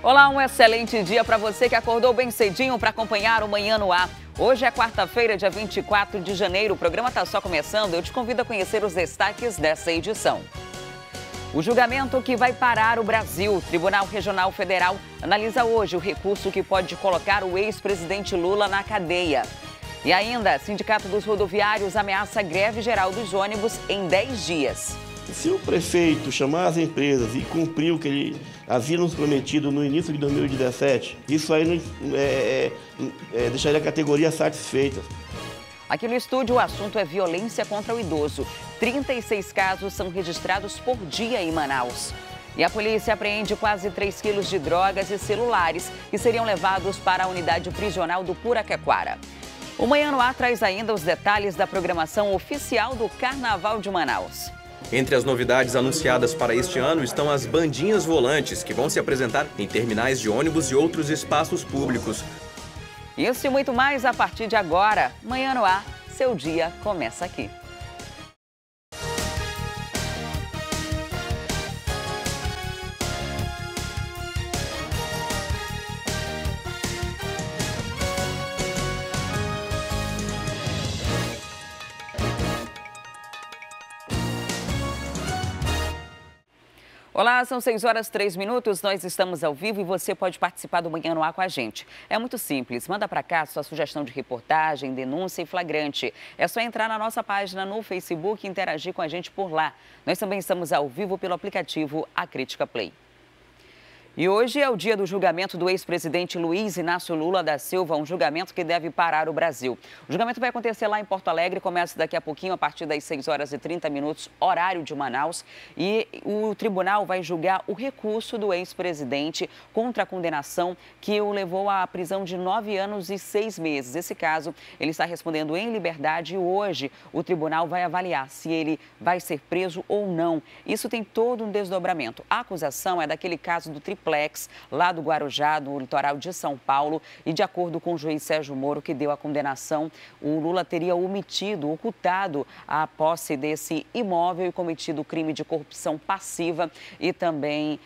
Olá, um excelente dia para você que acordou bem cedinho para acompanhar o Manhã no Ar. Hoje é quarta-feira, dia 24 de janeiro. O programa está só começando. Eu te convido a conhecer os destaques dessa edição. O julgamento que vai parar o Brasil. O Tribunal Regional Federal analisa hoje o recurso que pode colocar o ex-presidente Lula na cadeia. E ainda, Sindicato dos Rodoviários ameaça greve geral dos ônibus em 10 dias. Se o prefeito chamar as empresas e cumprir o que ele havia nos prometido no início de 2017, isso aí deixaria a categoria satisfeita. Aqui no estúdio, o assunto é violência contra o idoso. 36 casos são registrados por dia em Manaus. E a polícia apreende quase 3 quilos de drogas e celulares que seriam levados para a unidade prisional do Puraquequara. O Manhã no Ar traz ainda os detalhes da programação oficial do Carnaval de Manaus. Entre as novidades anunciadas para este ano estão as bandinhas volantes, que vão se apresentar em terminais de ônibus e outros espaços públicos. Isso e muito mais a partir de agora. Manhã no Ar, seu dia começa aqui. Olá, são 6h03, nós estamos ao vivo e você pode participar do Manhã no Ar com a gente. É muito simples, manda para cá sua sugestão de reportagem, denúncia e flagrante. É só entrar na nossa página no Facebook e interagir com a gente por lá. Nós também estamos ao vivo pelo aplicativo A Crítica Play. E hoje é o dia do julgamento do ex-presidente Luiz Inácio Lula da Silva, um julgamento que deve parar o Brasil. O julgamento vai acontecer lá em Porto Alegre, começa daqui a pouquinho, a partir das 6h30, horário de Manaus. E o tribunal vai julgar o recurso do ex-presidente contra a condenação que o levou à prisão de 9 anos e 6 meses. Esse caso, ele está respondendo em liberdade e hoje o tribunal vai avaliar se ele vai ser preso ou não. Isso tem todo um desdobramento. A acusação é daquele caso do triplex lá do Guarujá, no litoral de São Paulo, e de acordo com o juiz Sérgio Moro, que deu a condenação, o Lula teria ocultado a posse desse imóvel e cometido o crime de corrupção passiva e também,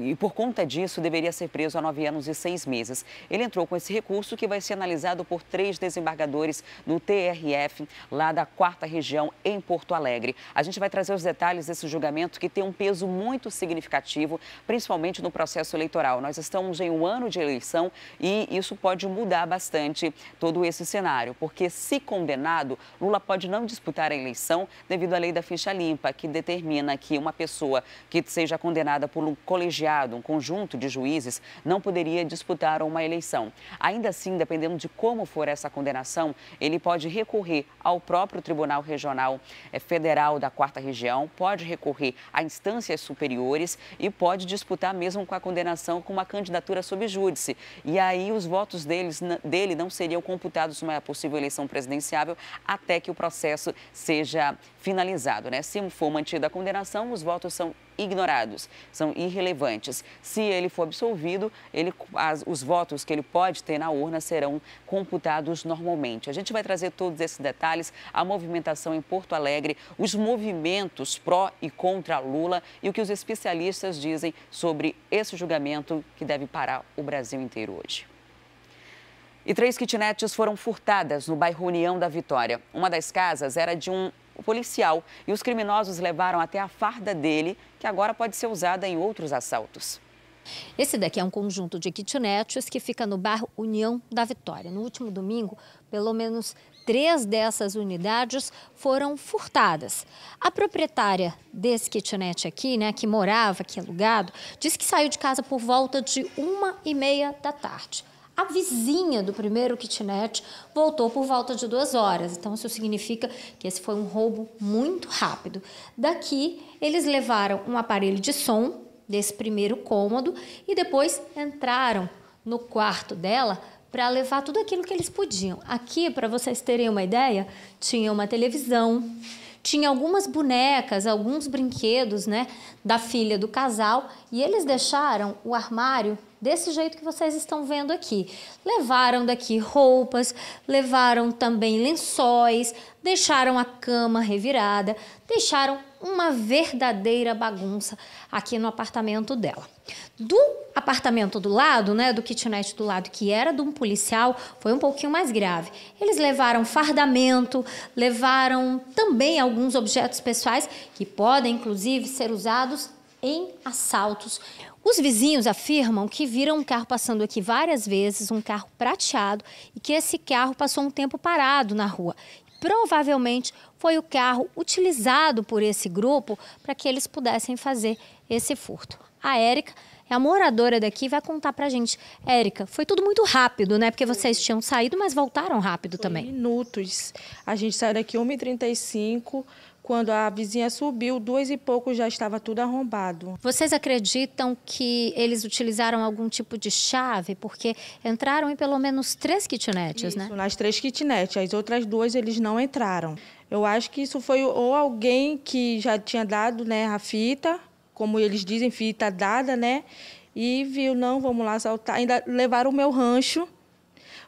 e por conta disso, deveria ser preso a 9 anos e 6 meses. Ele entrou com esse recurso que vai ser analisado por 3 desembargadores do TRF, lá da 4ª região, em Porto Alegre. A gente vai trazer os detalhes desse julgamento que tem um peso muito significativo, principalmente no processo eleitoral. Nós estamos em um ano de eleição e isso pode mudar bastante todo esse cenário, porque se condenado, Lula pode não disputar a eleição devido à lei da ficha limpa, que determina que uma pessoa que seja condenada por um colegiado, um conjunto de juízes, não poderia disputar uma eleição. Ainda assim, dependendo de como for essa condenação, ele pode recorrer ao próprio Tribunal Regional Federal da 4ª região, pode recorrer a instâncias superiores e pode disputar mesmo com a condenação com uma candidatura sob júdice. E aí os votos dele não seriam computados numa possível eleição presidenciável até que o processo seja finalizado, né? Se for mantida a condenação, os votos são ignorados, são irrelevantes. Se ele for absolvido, os votos que ele pode ter na urna serão computados normalmente. A gente vai trazer todos esses detalhes, a movimentação em Porto Alegre, os movimentos pró e contra Lula e o que os especialistas dizem sobre esse julgamento que deve parar o Brasil inteiro hoje. E 3 kitnets foram furtadas no bairro União da Vitória. Uma das casas era de um policial e os criminosos levaram até a farda dele, que agora pode ser usada em outros assaltos. Esse daqui é um conjunto de kitnets que fica no bairro União da Vitória. No último domingo, pelo menos 3 dessas unidades foram furtadas. A proprietária desse kitnet aqui, né, que morava aqui alugado, disse que saiu de casa por volta de 1h30 da tarde. A vizinha do primeiro kitnet voltou por volta de 2 horas. Então, isso significa que esse foi um roubo muito rápido. Daqui, eles levaram um aparelho de som desse primeiro cômodo e depois entraram no quarto dela para levar tudo aquilo que eles podiam. Aqui, para vocês terem uma ideia, tinha uma televisão, tinha algumas bonecas, alguns brinquedos, né, da filha do casal, e eles deixaram o armário desse jeito que vocês estão vendo aqui. Levaram daqui roupas, levaram também lençóis, deixaram a cama revirada, deixaram uma verdadeira bagunça aqui no apartamento dela. Do apartamento do lado, né, do kitnet do lado, que era de um policial, foi um pouquinho mais grave. Eles levaram fardamento, levaram também alguns objetos pessoais que podem, inclusive, ser usados em assaltos. Os vizinhos afirmam que viram um carro passando aqui várias vezes, um carro prateado, e que esse carro passou um tempo parado na rua. Provavelmente foi o carro utilizado por esse grupo para que eles pudessem fazer esse furto. A Érica é a moradora daqui, vai contar pra gente. Érica, foi tudo muito rápido, né? Porque vocês tinham saído, mas voltaram rápido também. Minutos. A gente saiu daqui 1h35, quando a vizinha subiu, 2 e pouco já estava tudo arrombado. Vocês acreditam que eles utilizaram algum tipo de chave? Porque entraram em pelo menos 3 kitnets, né? Nas 3 kitnets. As outras 2 eles não entraram. Eu acho que isso foi ou alguém que já tinha dado, né, a fita, como eles dizem, fita dada, né? E viu, não, vamos lá assaltar. Ainda levaram o meu rancho,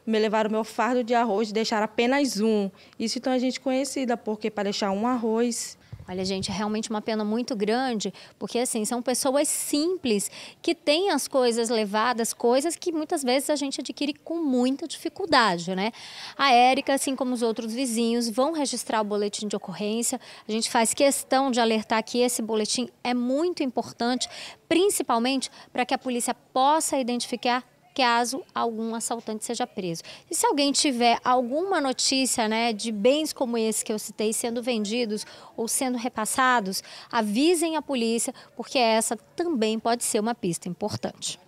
levaram o meu fardo de arroz, deixaram apenas um. Isso então a gente conhecida, porque para deixar um arroz... Olha, gente, é realmente uma pena muito grande, porque, assim, são pessoas simples que têm as coisas levadas, coisas que muitas vezes a gente adquire com muita dificuldade, né? A Érica, assim como os outros vizinhos, vão registrar o boletim de ocorrência. A gente faz questão de alertar que esse boletim é muito importante, principalmente para que a polícia possa identificar caso algum assaltante seja preso. E se alguém tiver alguma notícia, né, de bens como esse que eu citei sendo vendidos ou sendo repassados, avisem a polícia, porque essa também pode ser uma pista importante.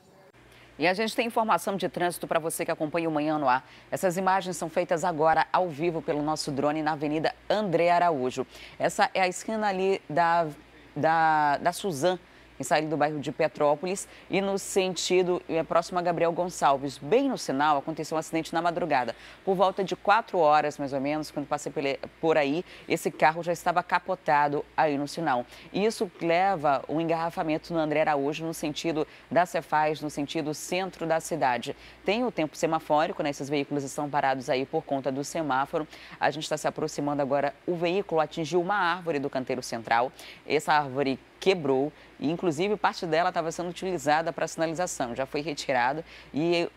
E a gente tem informação de trânsito para você que acompanha o Manhã no Ar. Essas imagens são feitas agora ao vivo pelo nosso drone na Avenida André Araújo. Essa é a esquina ali da Suzan, em saída do bairro de Petrópolis, e no sentido próximo a Gabriel Gonçalves. Bem no sinal, aconteceu um acidente na madrugada. Por volta de 4 horas, mais ou menos, quando passei por aí, esse carro já estava capotado aí no sinal. Isso leva um engarrafamento no André Araújo, no sentido da Cefaz, no sentido centro da cidade. Tem o tempo semafórico, né? Esses veículos estão parados aí por conta do semáforo. A gente está se aproximando agora. O veículo atingiu uma árvore do canteiro central. Essa árvore quebrou e, inclusive, parte dela estava sendo utilizada para sinalização. Já foi retirado e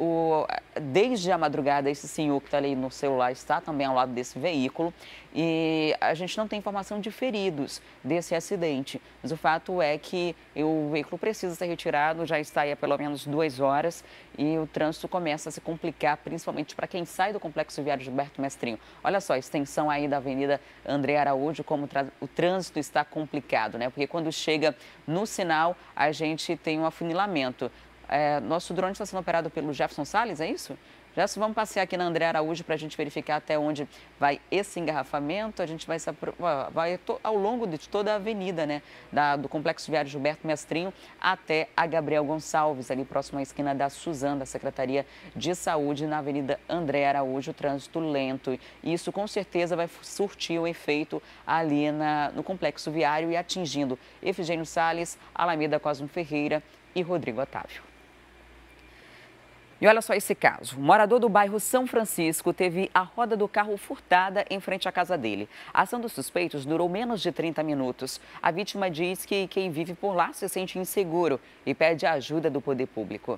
desde a madrugada esse senhor que está ali no celular está também ao lado desse veículo e a gente não tem informação de feridos desse acidente. Mas o fato é que o veículo precisa ser retirado, já está aí há pelo menos 2 horas e o trânsito começa a se complicar, principalmente para quem sai do Complexo Viário Gilberto Mestrinho. Olha só a extensão aí da Avenida André Araújo, como o trânsito está complicado, né? Porque quando chega no sinal, a gente tem um afunilamento. Nosso drone está sendo operado pelo Jefferson Salles, é isso? Jefferson, vamos passear aqui na André Araújo para a gente verificar até onde vai esse engarrafamento. A gente vai ao longo de toda a avenida, né, do Complexo Viário Gilberto Mestrinho até a Gabriel Gonçalves, ali próximo à esquina da Suzan, da Secretaria de Saúde, na Avenida André Araújo, trânsito lento. E isso com certeza vai surtir um efeito ali no Complexo Viário e atingindo Efigênio Salles, Alameda Cosmo Ferreira e Rodrigo Otávio. E olha só esse caso. O morador do bairro São Francisco teve a roda do carro furtada em frente à casa dele. A ação dos suspeitos durou menos de 30 minutos. A vítima diz que quem vive por lá se sente inseguro e pede a ajuda do poder público.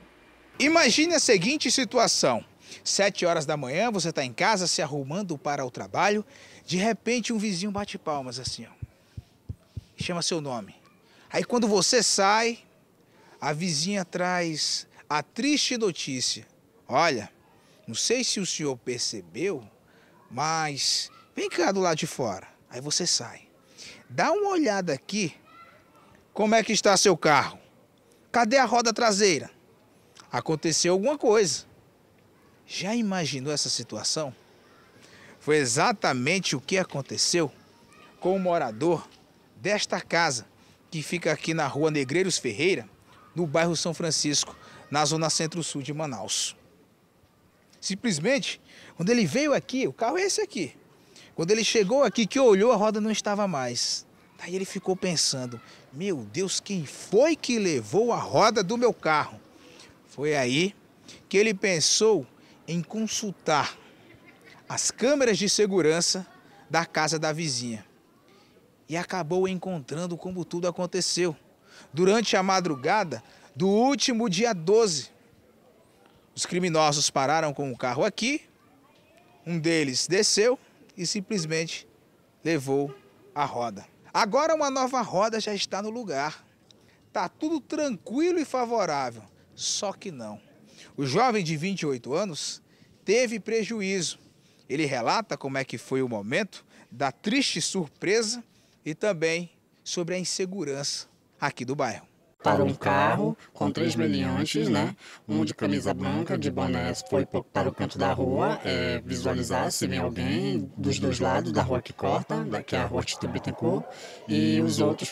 Imagine a seguinte situação. 7 horas da manhã, você está em casa se arrumando para o trabalho. De repente, um vizinho bate palmas assim, ó, e chama seu nome. Aí quando você sai, a vizinha traz a triste notícia. Olha, não sei se o senhor percebeu, mas vem cá do lado de fora. Aí você sai. Dá uma olhada aqui. Como é que está seu carro? Cadê a roda traseira? Aconteceu alguma coisa. Já imaginou essa situação? Foi exatamente o que aconteceu com o morador desta casa, que fica aqui na rua Negreiros Ferreira, no bairro São Francisco, na zona centro-sul de Manaus. Simplesmente, quando ele veio aqui, o carro é esse aqui. Quando ele chegou aqui, que olhou, a roda não estava mais. Daí ele ficou pensando, meu Deus, quem foi que levou a roda do meu carro? Foi aí que ele pensou em consultar as câmeras de segurança da casa da vizinha. e acabou encontrando como tudo aconteceu. Durante a madrugada do último dia 12, os criminosos pararam com o carro aqui, um deles desceu e simplesmente levou a roda. Agora uma nova roda já está no lugar. Tá tudo tranquilo e favorável, só que não. O jovem de 28 anos teve prejuízo. Ele relata como é que foi o momento da triste surpresa e também sobre a insegurança aqui do bairro. Parou um carro com 3 meliantes, né? Um de camisa branca, de boné, foi para o canto da rua, visualizar se vem alguém dos dois lados da rua que corta, que é a rua Tito Bittencourt, e os outros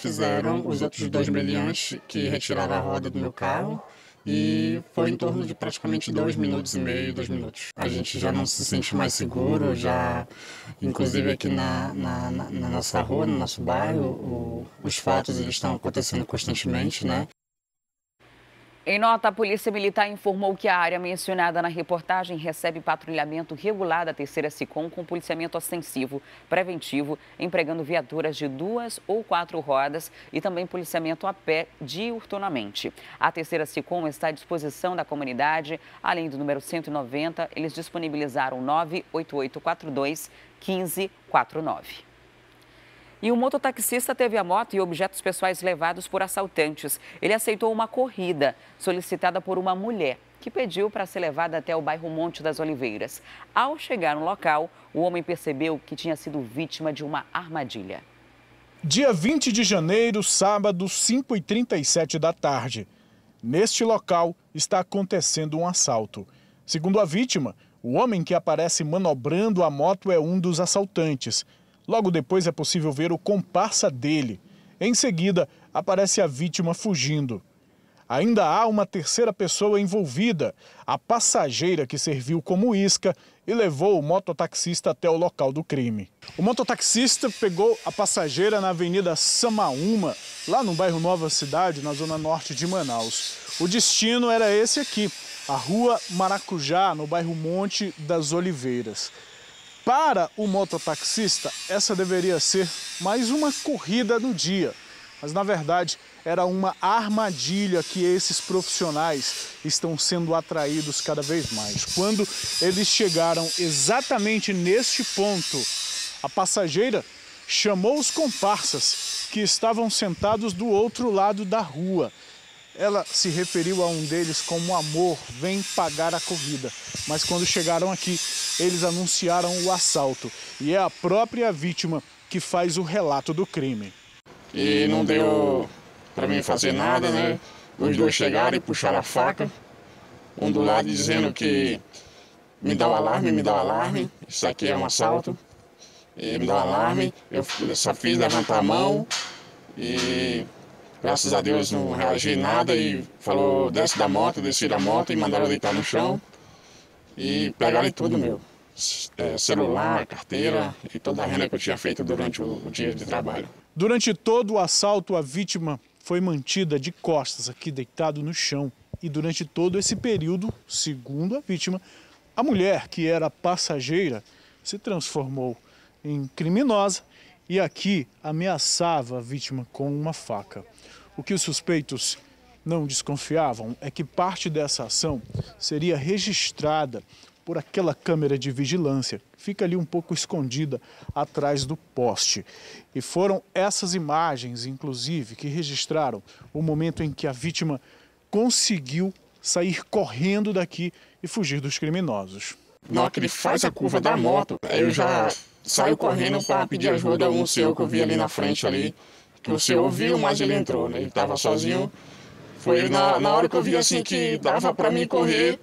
2 meliantes que retiraram a roda do meu carro, e foi em torno de praticamente 2 minutos e meio, 2 minutos. A gente já não se sente mais seguro, já, inclusive aqui na nossa rua, no nosso bairro, os fatos eles estão acontecendo constantemente, né? Em nota, a Polícia Militar informou que a área mencionada na reportagem recebe patrulhamento regular da 3ª SICOM com policiamento ostensivo, preventivo, empregando viaturas de 2 ou 4 rodas e também policiamento a pé diuturnamente. A 3ª SICOM está à disposição da comunidade. Além do número 190, eles disponibilizaram 98842 1549. E um mototaxista teve a moto e objetos pessoais levados por assaltantes. Ele aceitou uma corrida solicitada por uma mulher que pediu para ser levada até o bairro Monte das Oliveiras. Ao chegar no local, o homem percebeu que tinha sido vítima de uma armadilha. Dia 20 de janeiro, sábado, 5h37 da tarde. Neste local está acontecendo um assalto. Segundo a vítima, o homem que aparece manobrando a moto é um dos assaltantes. Logo depois é possível ver o comparsa dele. Em seguida, aparece a vítima fugindo. Ainda há uma terceira pessoa envolvida, a passageira que serviu como isca e levou o mototaxista até o local do crime. O mototaxista pegou a passageira na Avenida Samaúma, lá no bairro Nova Cidade, na zona norte de Manaus. O destino era esse aqui, a Rua Maracujá, no bairro Monte das Oliveiras. Para o mototaxista, essa deveria ser mais uma corrida no dia. Mas, na verdade, era uma armadilha que esses profissionais estão sendo atraídos cada vez mais. Quando eles chegaram exatamente neste ponto, a passageira chamou os comparsas que estavam sentados do outro lado da rua. Ela se referiu a um deles como amor, vem pagar a corrida. Mas quando chegaram aqui, eles anunciaram o assalto. E é a própria vítima que faz o relato do crime. E não deu para mim fazer nada, né? Os dois chegaram e puxaram a faca. Um do lado dizendo que me dá o alarme, isso aqui é um assalto. E me dá o alarme, eu só fiz levantar a mão e... Graças a Deus não reagi nada e falou, desci da moto e mandaram deitar no chão e pegaram tudo meu. Celular, carteira e toda a renda que eu tinha feito durante o dia de trabalho. Durante todo o assalto, a vítima foi mantida de costas aqui, deitado no chão. E durante todo esse período, segundo a vítima, a mulher que era passageira se transformou em criminosa e aqui ameaçava a vítima com uma faca. O que os suspeitos não desconfiavam é que parte dessa ação seria registrada por aquela câmera de vigilância, que fica ali um pouco escondida atrás do poste. E foram essas imagens, inclusive, que registraram o momento em que a vítima conseguiu sair correndo daqui e fugir dos criminosos. Na hora que ele faz a curva da moto, eu já saio correndo para pedir ajuda a um senhor que eu vi ali na frente ali. Que o senhor viu, mas ele entrou, né? Ele estava sozinho. Foi na hora que eu vi assim que dava para mim correr,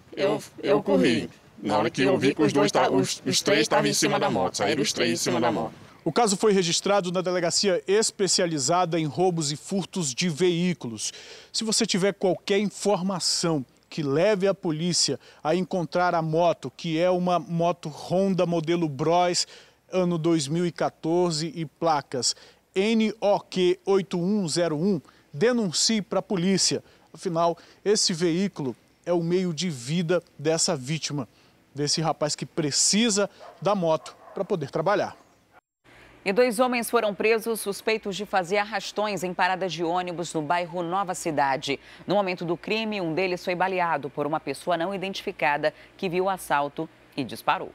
eu corri. Na hora que eu vi que os 3 estavam em cima da moto, saíram os 3 em cima da moto. O caso foi registrado na delegacia especializada em roubos e furtos de veículos. Se você tiver qualquer informação que leve a polícia a encontrar a moto, que é uma moto Honda modelo Bros, ano 2014 e placas NOQ 8101, denuncie para a polícia. Afinal, esse veículo é o meio de vida dessa vítima, desse rapaz que precisa da moto para poder trabalhar. E 2 homens foram presos suspeitos de fazer arrastões em paradas de ônibus no bairro Nova Cidade. No momento do crime, um deles foi baleado por uma pessoa não identificada que viu o assalto e disparou.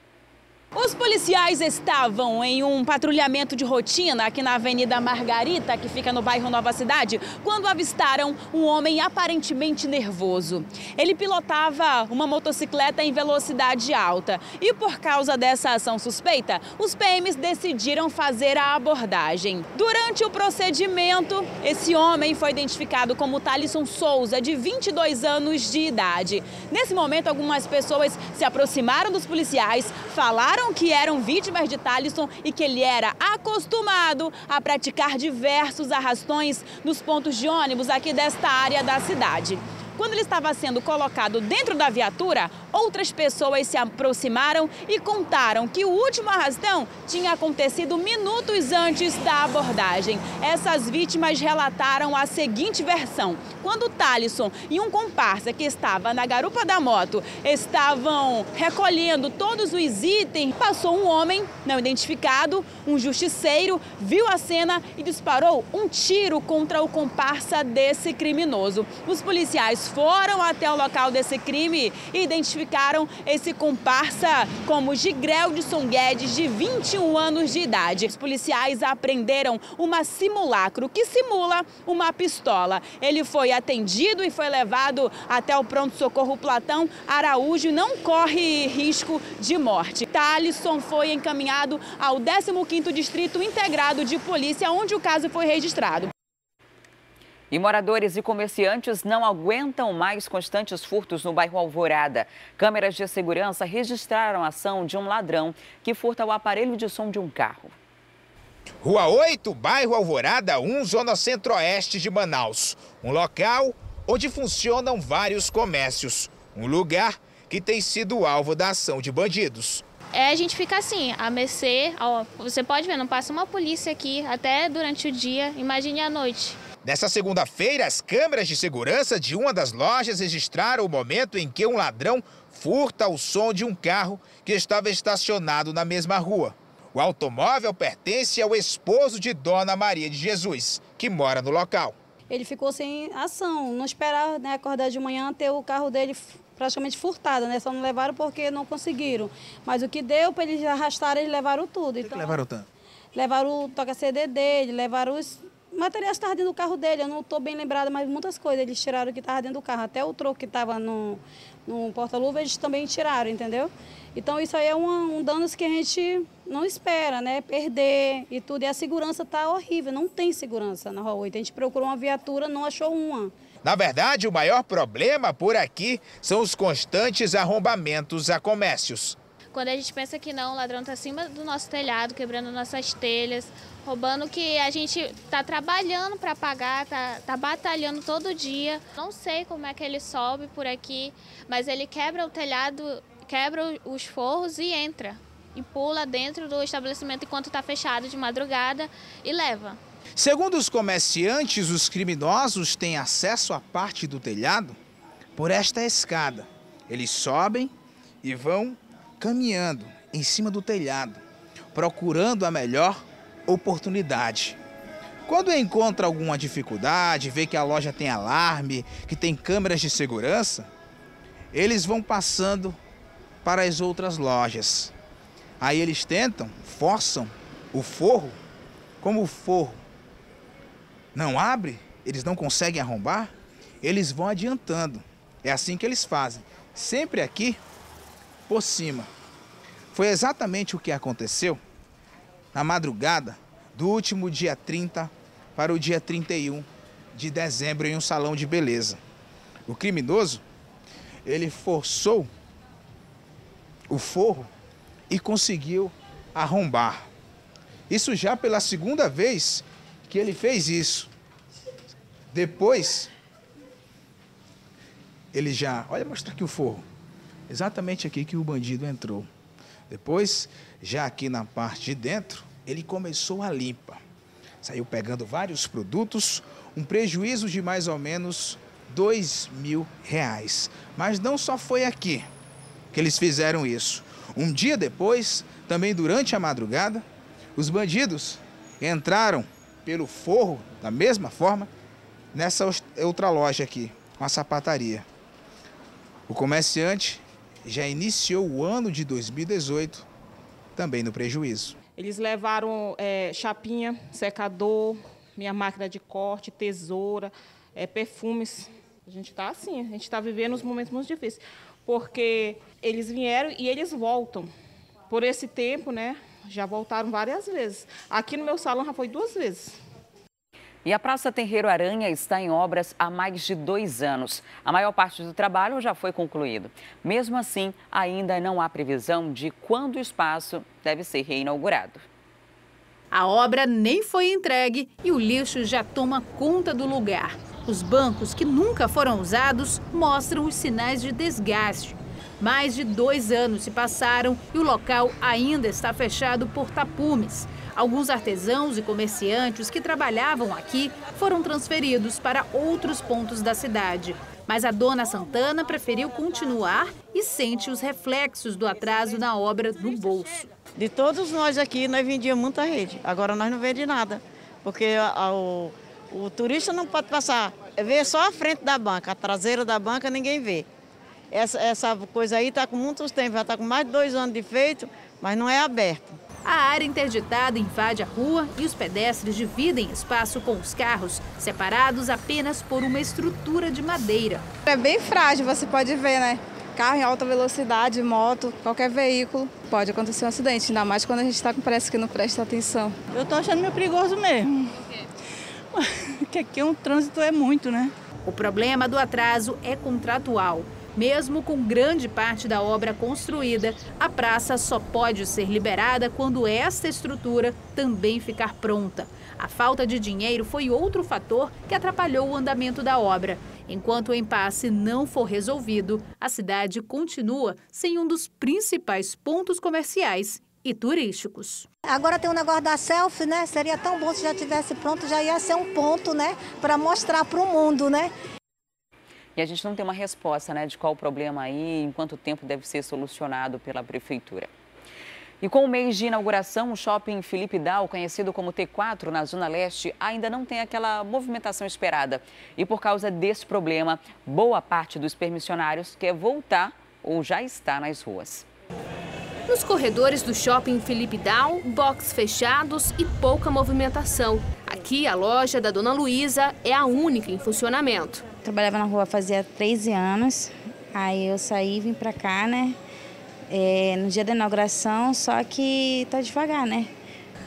Os policiais estavam em um patrulhamento de rotina aqui na Avenida Margarita, que fica no bairro Nova Cidade, quando avistaram um homem aparentemente nervoso. Ele pilotava uma motocicleta em velocidade alta e, por causa dessa ação suspeita, os PMs decidiram fazer a abordagem. Durante o procedimento, esse homem foi identificado como Thalisson Souza, de 22 anos de idade. Nesse momento, algumas pessoas se aproximaram dos policiais, falaram que eram vítimas de Thalisson e que ele era acostumado a praticar diversos arrastões nos pontos de ônibus aqui desta área da cidade. Quando ele estava sendo colocado dentro da viatura, outras pessoas se aproximaram e contaram que o último arrastão tinha acontecido minutos antes da abordagem. Essas vítimas relataram a seguinte versão: quando Thalisson e um comparsa que estava na garupa da moto estavam recolhendo todos os itens, passou um homem não identificado, um justiceiro, viu a cena e disparou um tiro contra o comparsa desse criminoso. Os policiais foram até o local desse crime e identificaram esse comparsa como Gigreldson Guedes, de 21 anos de idade. Os policiais apreenderam uma simulacro que simula uma pistola. Ele foi atendido e foi levado até o pronto-socorro Platão Araújo e não corre risco de morte. Thalisson foi encaminhado ao 15º Distrito Integrado de Polícia, onde o caso foi registrado. E moradores e comerciantes não aguentam mais constantes furtos no bairro Alvorada. Câmeras de segurança registraram a ação de um ladrão que furta o aparelho de som de um carro. Rua 8, bairro Alvorada 1, zona centro-oeste de Manaus. Um local onde funcionam vários comércios. Um lugar que tem sido alvo da ação de bandidos. A gente fica assim, a mercê, ó, você pode ver, não passa uma polícia aqui até durante o dia, imagine à noite. Nessa segunda-feira, as câmeras de segurança de uma das lojas registraram o momento em que um ladrão furta o som de um carro que estava estacionado na mesma rua. O automóvel pertence ao esposo de Dona Maria de Jesus, que mora no local. Ele ficou sem ação, não esperava, né, acordar de manhã ter o carro dele praticamente furtado, né? Só não levaram porque não conseguiram. Mas o que deu para eles arrastarem, eles levaram tudo. Então, levaram tanto? Levaram o toca-CD dele, levaram os materiais que estavam dentro do carro dele. Eu não estou bem lembrada, mas muitas coisas eles tiraram que estava dentro do carro. Até o troco que estava no porta-luva, eles também tiraram, entendeu? Então isso aí é um dano que a gente não espera, né? Perder e tudo. E a segurança está horrível, não tem segurança na Rua 8. A gente procurou uma viatura, não achou uma. Na verdade, o maior problema por aqui são os constantes arrombamentos a comércios. Quando a gente pensa que não, o ladrão está acima do nosso telhado, quebrando nossas telhas, roubando que a gente está trabalhando para pagar, tá batalhando todo dia. Não sei como é que ele sobe por aqui, mas ele quebra o telhado, quebra os forros e entra. E pula dentro do estabelecimento enquanto está fechado de madrugada e leva. Segundo os comerciantes, os criminosos têm acesso à parte do telhado por esta escada. Eles sobem e vão caminhando em cima do telhado, procurando a melhor oportunidade. Quando encontra alguma dificuldade, vê que a loja tem alarme, que tem câmeras de segurança, eles vão passando para as outras lojas. Aí eles tentam, forçam o forro. Como o forro não abre, eles não conseguem arrombar, eles vão adiantando. É assim que eles fazem, sempre aqui por cima. Foi exatamente o que aconteceu na madrugada do último dia 30 para o dia 31 de dezembro em um salão de beleza. O criminoso, ele forçou o forro e conseguiu arrombar. Isso já pela segunda vez que ele fez isso. Depois, ele já... Olha, mostra aqui o forro. Exatamente aqui que o bandido entrou. Depois, já aqui na parte de dentro, ele começou a limpa. Saiu pegando vários produtos, um prejuízo de mais ou menos R$2.000. Mas não só foi aqui que eles fizeram isso. Um dia depois, também durante a madrugada, os bandidos entraram pelo forro, da mesma forma, nessa outra loja aqui, uma sapataria. O comerciante já iniciou o ano de 2018 também no prejuízo. Eles levaram chapinha, secador, minha máquina de corte, tesoura, perfumes. A gente está assim, a gente está vivendo uns momentos muito difíceis, porque eles vieram e eles voltam. Por esse tempo, né, já voltaram várias vezes. Aqui no meu salão já foi 2 vezes. E a Praça Terreiro Aranha está em obras há mais de 2 anos. A maior parte do trabalho já foi concluído. Mesmo assim, ainda não há previsão de quando o espaço deve ser reinaugurado. A obra nem foi entregue e o lixo já toma conta do lugar. Os bancos, que nunca foram usados, mostram os sinais de desgaste. Mais de 2 anos se passaram e o local ainda está fechado por tapumes. Alguns artesãos e comerciantes que trabalhavam aqui foram transferidos para outros pontos da cidade. Mas a dona Santana preferiu continuar e sente os reflexos do atraso na obra no bolso. De todos nós aqui, nós vendíamos muita rede. Agora nós não vendemos nada, porque o turista não pode passar, vê só a frente da banca, a traseira da banca ninguém vê. Essa coisa aí está com muitos tempos, já está com mais de 2 anos de feito, mas não é aberto. A área interditada invade a rua e os pedestres dividem espaço com os carros, separados apenas por uma estrutura de madeira. É bem frágil, você pode ver, né? Carro em alta velocidade, moto, qualquer veículo, pode acontecer um acidente, ainda mais quando a gente está com pressa que não presta atenção. Eu estou achando meio perigoso mesmo. Porque aqui o trânsito é muito, né? O problema do atraso é contratual. Mesmo com grande parte da obra construída, a praça só pode ser liberada quando esta estrutura também ficar pronta. A falta de dinheiro foi outro fator que atrapalhou o andamento da obra. Enquanto o impasse não for resolvido, a cidade continua sem um dos principais pontos comerciais e turísticos. Agora tem um negócio da selfie, né? Seria tão bom se já tivesse pronto, já ia ser um ponto, né? Para mostrar para o mundo, né? E a gente não tem uma resposta, né, de qual o problema aí, em quanto tempo deve ser solucionado pela prefeitura. E com o mês de inauguração, o shopping Felipe Dal, conhecido como T4 na Zona Leste, ainda não tem aquela movimentação esperada. E por causa desse problema, boa parte dos permissionários quer voltar ou já está nas ruas. Nos corredores do shopping Felipe Dal, boxes fechados e pouca movimentação. Aqui, a loja da Dona Luísa é a única em funcionamento. Trabalhava na rua fazia 13 anos, aí eu saí e vim pra cá, né? No dia da inauguração, só que tá devagar, né?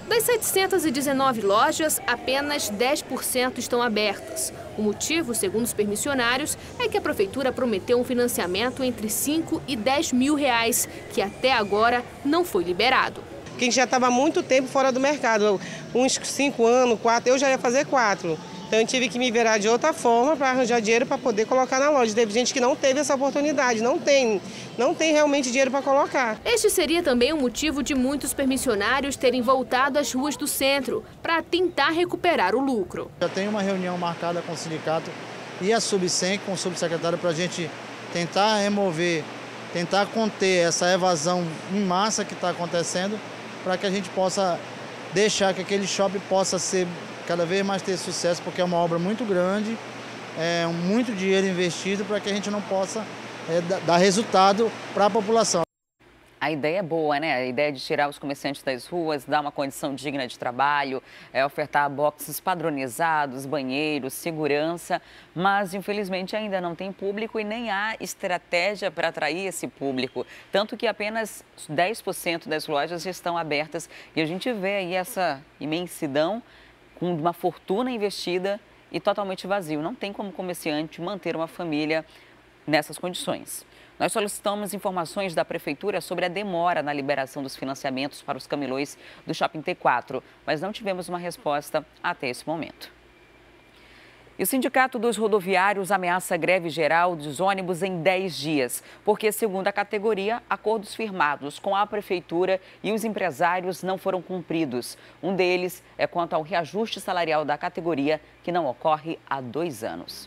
Das 719 lojas, apenas 10% estão abertas. O motivo, segundo os permissionários, é que a prefeitura prometeu um financiamento entre 5 e 10 mil reais, que até agora não foi liberado. Porque a gente já estava há muito tempo fora do mercado, uns 5 anos, 4, eu já ia fazer 4. Então eu tive que me virar de outra forma para arranjar dinheiro para poder colocar na loja. Teve gente que não teve essa oportunidade, não tem realmente dinheiro para colocar. Este seria também o motivo de muitos permissionários terem voltado às ruas do centro para tentar recuperar o lucro. Já tem uma reunião marcada com o sindicato e a Subsem, com o subsecretário, para a gente tentar remover, tentar conter essa evasão em massa que está acontecendo, para que a gente possa deixar que aquele shopping possa ser cada vez mais ter sucesso, porque é uma obra muito grande, muito dinheiro investido para que a gente não possa dar resultado para a população. A ideia é boa, né? A ideia de tirar os comerciantes das ruas, dar uma condição digna de trabalho, ofertar boxes padronizados, banheiros, segurança, mas infelizmente ainda não tem público e nem há estratégia para atrair esse público. Tanto que apenas 10% das lojas estão abertas e a gente vê aí essa imensidão com uma fortuna investida e totalmente vazio. Não tem como comerciante manter uma família nessas condições. Nós solicitamos informações da Prefeitura sobre a demora na liberação dos financiamentos para os camelôs do Shopping T4, mas não tivemos uma resposta até esse momento. E o Sindicato dos Rodoviários ameaça greve geral dos ônibus em 10 dias, porque, segundo a categoria, acordos firmados com a Prefeitura e os empresários não foram cumpridos. Um deles é quanto ao reajuste salarial da categoria, que não ocorre há 2 anos.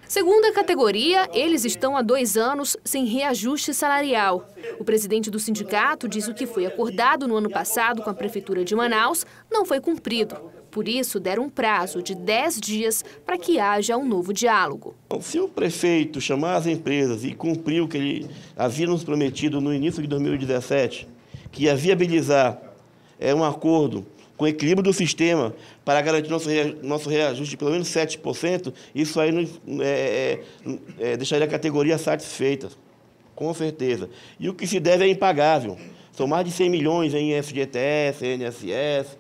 Segundo a categoria, eles estão há 2 anos sem reajuste salarial. O presidente do sindicato diz que o que foi acordado no ano passado com a Prefeitura de Manaus não foi cumprido. Por isso, deram um prazo de 10 dias para que haja um novo diálogo. Se o prefeito chamar as empresas e cumprir o que ele havia nos prometido no início de 2017, que ia viabilizar um acordo com o equilíbrio do sistema para garantir nosso reajuste de pelo menos 7%, isso aí deixaria a categoria satisfeita, com certeza. E o que se deve é impagável. São mais de 100 milhões em FGTS, INSS.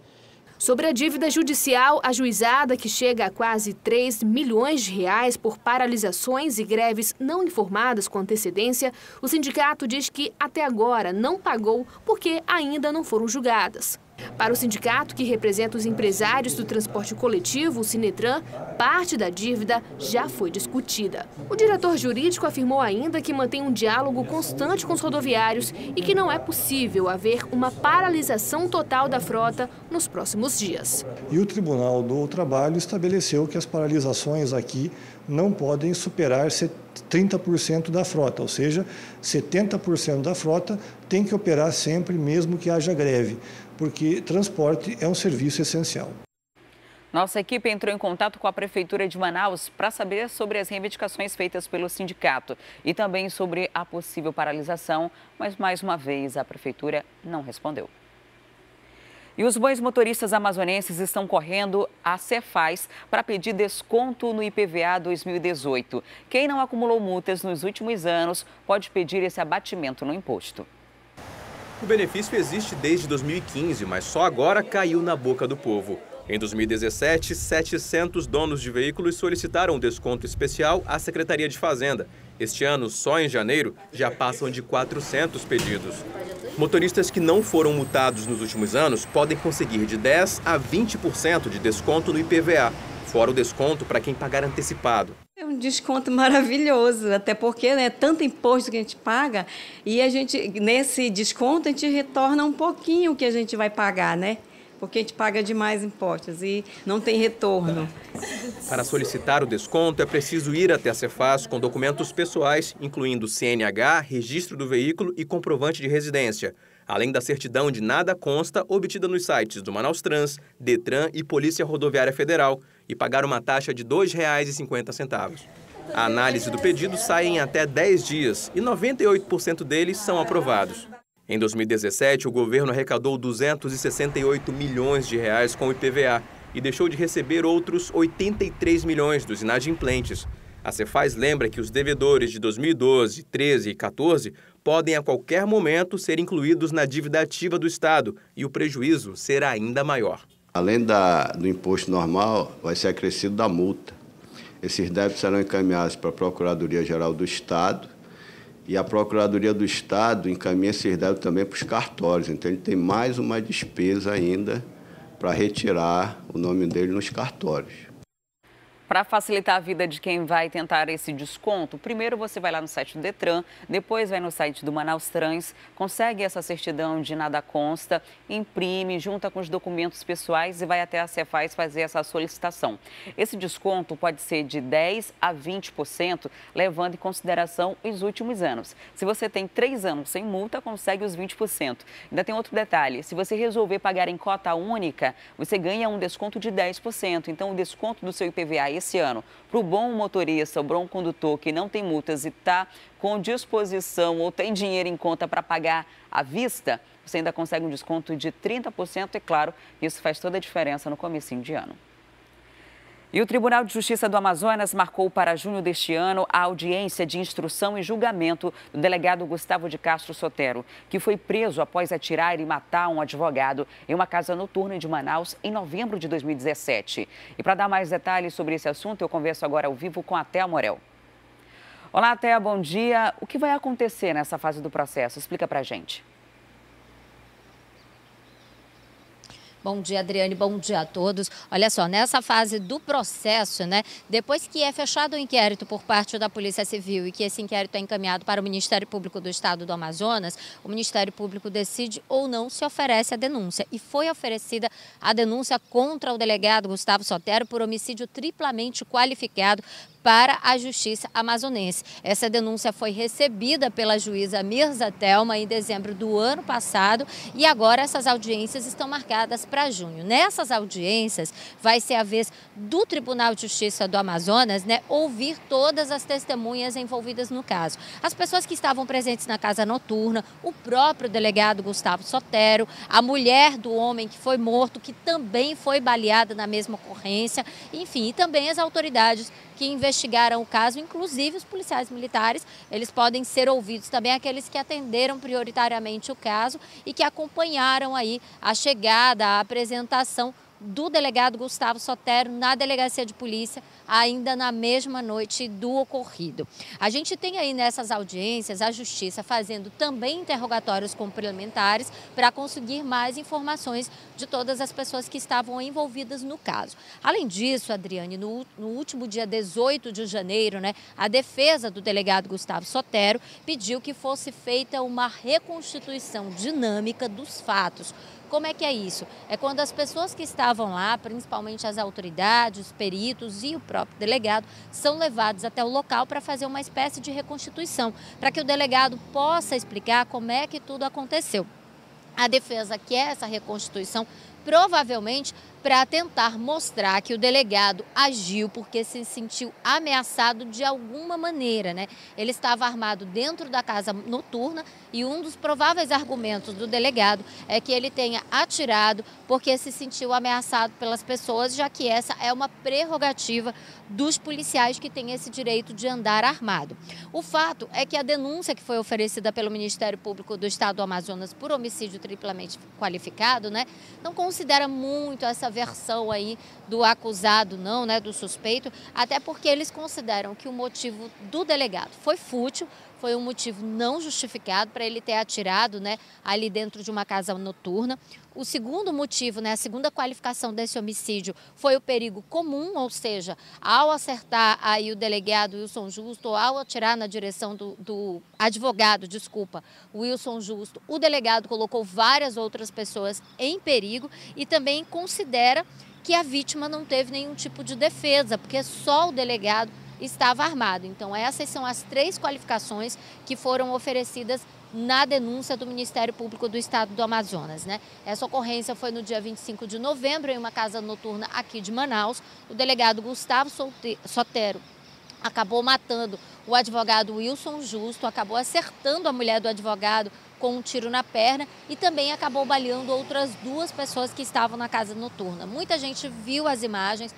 Sobre a dívida judicial ajuizada, que chega a quase 3 milhões de reais por paralisações e greves não informadas com antecedência, o sindicato diz que até agora não pagou porque ainda não foram julgadas. Para o sindicato, que representa os empresários do transporte coletivo, o Sinetran, parte da dívida já foi discutida. O diretor jurídico afirmou ainda que mantém um diálogo constante com os rodoviários e que não é possível haver uma paralisação total da frota nos próximos dias. E o Tribunal do Trabalho estabeleceu que as paralisações aqui não podem superar 30% da frota, ou seja, 70% da frota tem que operar sempre, mesmo que haja greve, porque transporte é um serviço essencial. Nossa equipe entrou em contato com a Prefeitura de Manaus para saber sobre as reivindicações feitas pelo sindicato e também sobre a possível paralisação, mas mais uma vez a Prefeitura não respondeu. E os bons motoristas amazonenses estão correndo à Cefaz para pedir desconto no IPVA 2018. Quem não acumulou multas nos últimos anos pode pedir esse abatimento no imposto. O benefício existe desde 2015, mas só agora caiu na boca do povo. Em 2017, 700 donos de veículos solicitaram um desconto especial à Secretaria de Fazenda. Este ano, só em janeiro, já passam de 400 pedidos. Motoristas que não foram multados nos últimos anos podem conseguir de 10% a 20% de desconto no IPVA, fora o desconto para quem pagar antecipado. É um desconto maravilhoso, até porque tanto imposto que a gente paga e nesse desconto a gente retorna um pouquinho o que a gente vai pagar, né? Porque a gente paga demais impostos e não tem retorno. Para solicitar o desconto, é preciso ir até a Cefaz com documentos pessoais, incluindo CNH, registro do veículo e comprovante de residência, além da certidão de nada consta obtida nos sites do Manaus Trans, Detran e Polícia Rodoviária Federal, e pagar uma taxa de R$ 2,50. A análise do pedido sai em até 10 dias e 98% deles são aprovados. Em 2017, o governo arrecadou 268 milhões de reais com o IPVA e deixou de receber outros 83 milhões dos inadimplentes. A Cefaz lembra que os devedores de 2012, 13 e 14 podem a qualquer momento ser incluídos na dívida ativa do Estado e o prejuízo será ainda maior. Além do imposto normal, vai ser acrescido da multa. Esses débitos serão encaminhados para a Procuradoria-Geral do Estado e a Procuradoria do Estado encaminha esses débitos também para os cartórios. Então, ele tem mais uma despesa ainda para retirar o nome dele nos cartórios. Para facilitar a vida de quem vai tentar esse desconto, primeiro você vai lá no site do Detran, depois vai no site do Manaus Trans, consegue essa certidão de nada consta, imprime, junta com os documentos pessoais e vai até a Cefaz fazer essa solicitação. Esse desconto pode ser de 10% a 20%, levando em consideração os últimos anos. Se você tem 3 anos sem multa, consegue os 20%. Ainda tem outro detalhe, se você resolver pagar em cota única, você ganha um desconto de 10%. Então, o desconto do seu IPVA esse ano, para o bom motorista, o bom condutor que não tem multas e está com disposição ou tem dinheiro em conta para pagar à vista, você ainda consegue um desconto de 30% e, claro, isso faz toda a diferença no comecinho de ano. E o Tribunal de Justiça do Amazonas marcou para junho deste ano a audiência de instrução e julgamento do delegado Gustavo de Castro Sotero, que foi preso após atirar e matar um advogado em uma casa noturna de Manaus em novembro de 2017. E para dar mais detalhes sobre esse assunto, eu converso agora ao vivo com a Thea Morel. Olá, Thea, bom dia. O que vai acontecer nessa fase do processo? Explica para a gente. Bom dia, Adriane. Bom dia a todos. Olha só, nessa fase do processo, depois que é fechado o inquérito por parte da Polícia Civil e que esse inquérito é encaminhado para o Ministério Público do Estado do Amazonas, o Ministério Público decide ou não se oferece a denúncia. E foi oferecida a denúncia contra o delegado Gustavo Sotero por homicídio triplamente qualificado para a Justiça amazonense. Essa denúncia foi recebida pela juíza Mirza Thelma em dezembro do ano passado e agora essas audiências estão marcadas para junho. Nessas audiências vai ser a vez do Tribunal de Justiça do Amazonas, ouvir todas as testemunhas envolvidas no caso. As pessoas que estavam presentes na casa noturna, o próprio delegado Gustavo Sotero, a mulher do homem que foi morto, que também foi baleada na mesma ocorrência, enfim, e também as autoridades que investigaram o caso, inclusive os policiais militares, eles podem ser ouvidos também, aqueles que atenderam prioritariamente o caso e que acompanharam aí a chegada, a apresentação do delegado Gustavo Sotero na delegacia de polícia, ainda na mesma noite do ocorrido. A gente tem aí nessas audiências a Justiça fazendo também interrogatórios complementares para conseguir mais informações de todas as pessoas que estavam envolvidas no caso. Além disso, Adriane, no último dia 18 de janeiro, a defesa do delegado Gustavo Sotero pediu que fosse feita uma reconstituição dinâmica dos fatos. Como é que é isso? É quando as pessoas que estavam lá, principalmente as autoridades, os peritos e o próprio delegado, são levados até o local para fazer uma espécie de reconstituição, para que o delegado possa explicar como é que tudo aconteceu. A defesa quer essa reconstituição, provavelmente para tentar mostrar que o delegado agiu porque se sentiu ameaçado de alguma maneira, Ele estava armado dentro da casa noturna e um dos prováveis argumentos do delegado é que ele tenha atirado porque se sentiu ameaçado pelas pessoas, já que essa é uma prerrogativa dos policiais que têm esse direito de andar armado. O fato é que a denúncia que foi oferecida pelo Ministério Público do Estado do Amazonas por homicídio triplamente qualificado, não considera muito essa versão aí do acusado, do suspeito, até porque eles consideram que o motivo do delegado foi fútil, foi um motivo não justificado para ele ter atirado ali dentro de uma casa noturna. O segundo motivo, a segunda qualificação desse homicídio foi o perigo comum, ou seja, ao acertar aí o delegado Wilson Justo, ao atirar na direção do advogado, Wilson Justo, o delegado colocou várias outras pessoas em perigo e também considera que a vítima não teve nenhum tipo de defesa, porque só o delegado estava armado. Então, essas são as 3 qualificações que foram oferecidas na denúncia do Ministério Público do Estado do Amazonas, Essa ocorrência foi no dia 25 de novembro, em uma casa noturna aqui de Manaus. O delegado Gustavo Sotero acabou matando o advogado Wilson Justo, acabou acertando a mulher do advogado com um tiro na perna e também acabou baleando outras 2 pessoas que estavam na casa noturna. Muita gente viu as imagens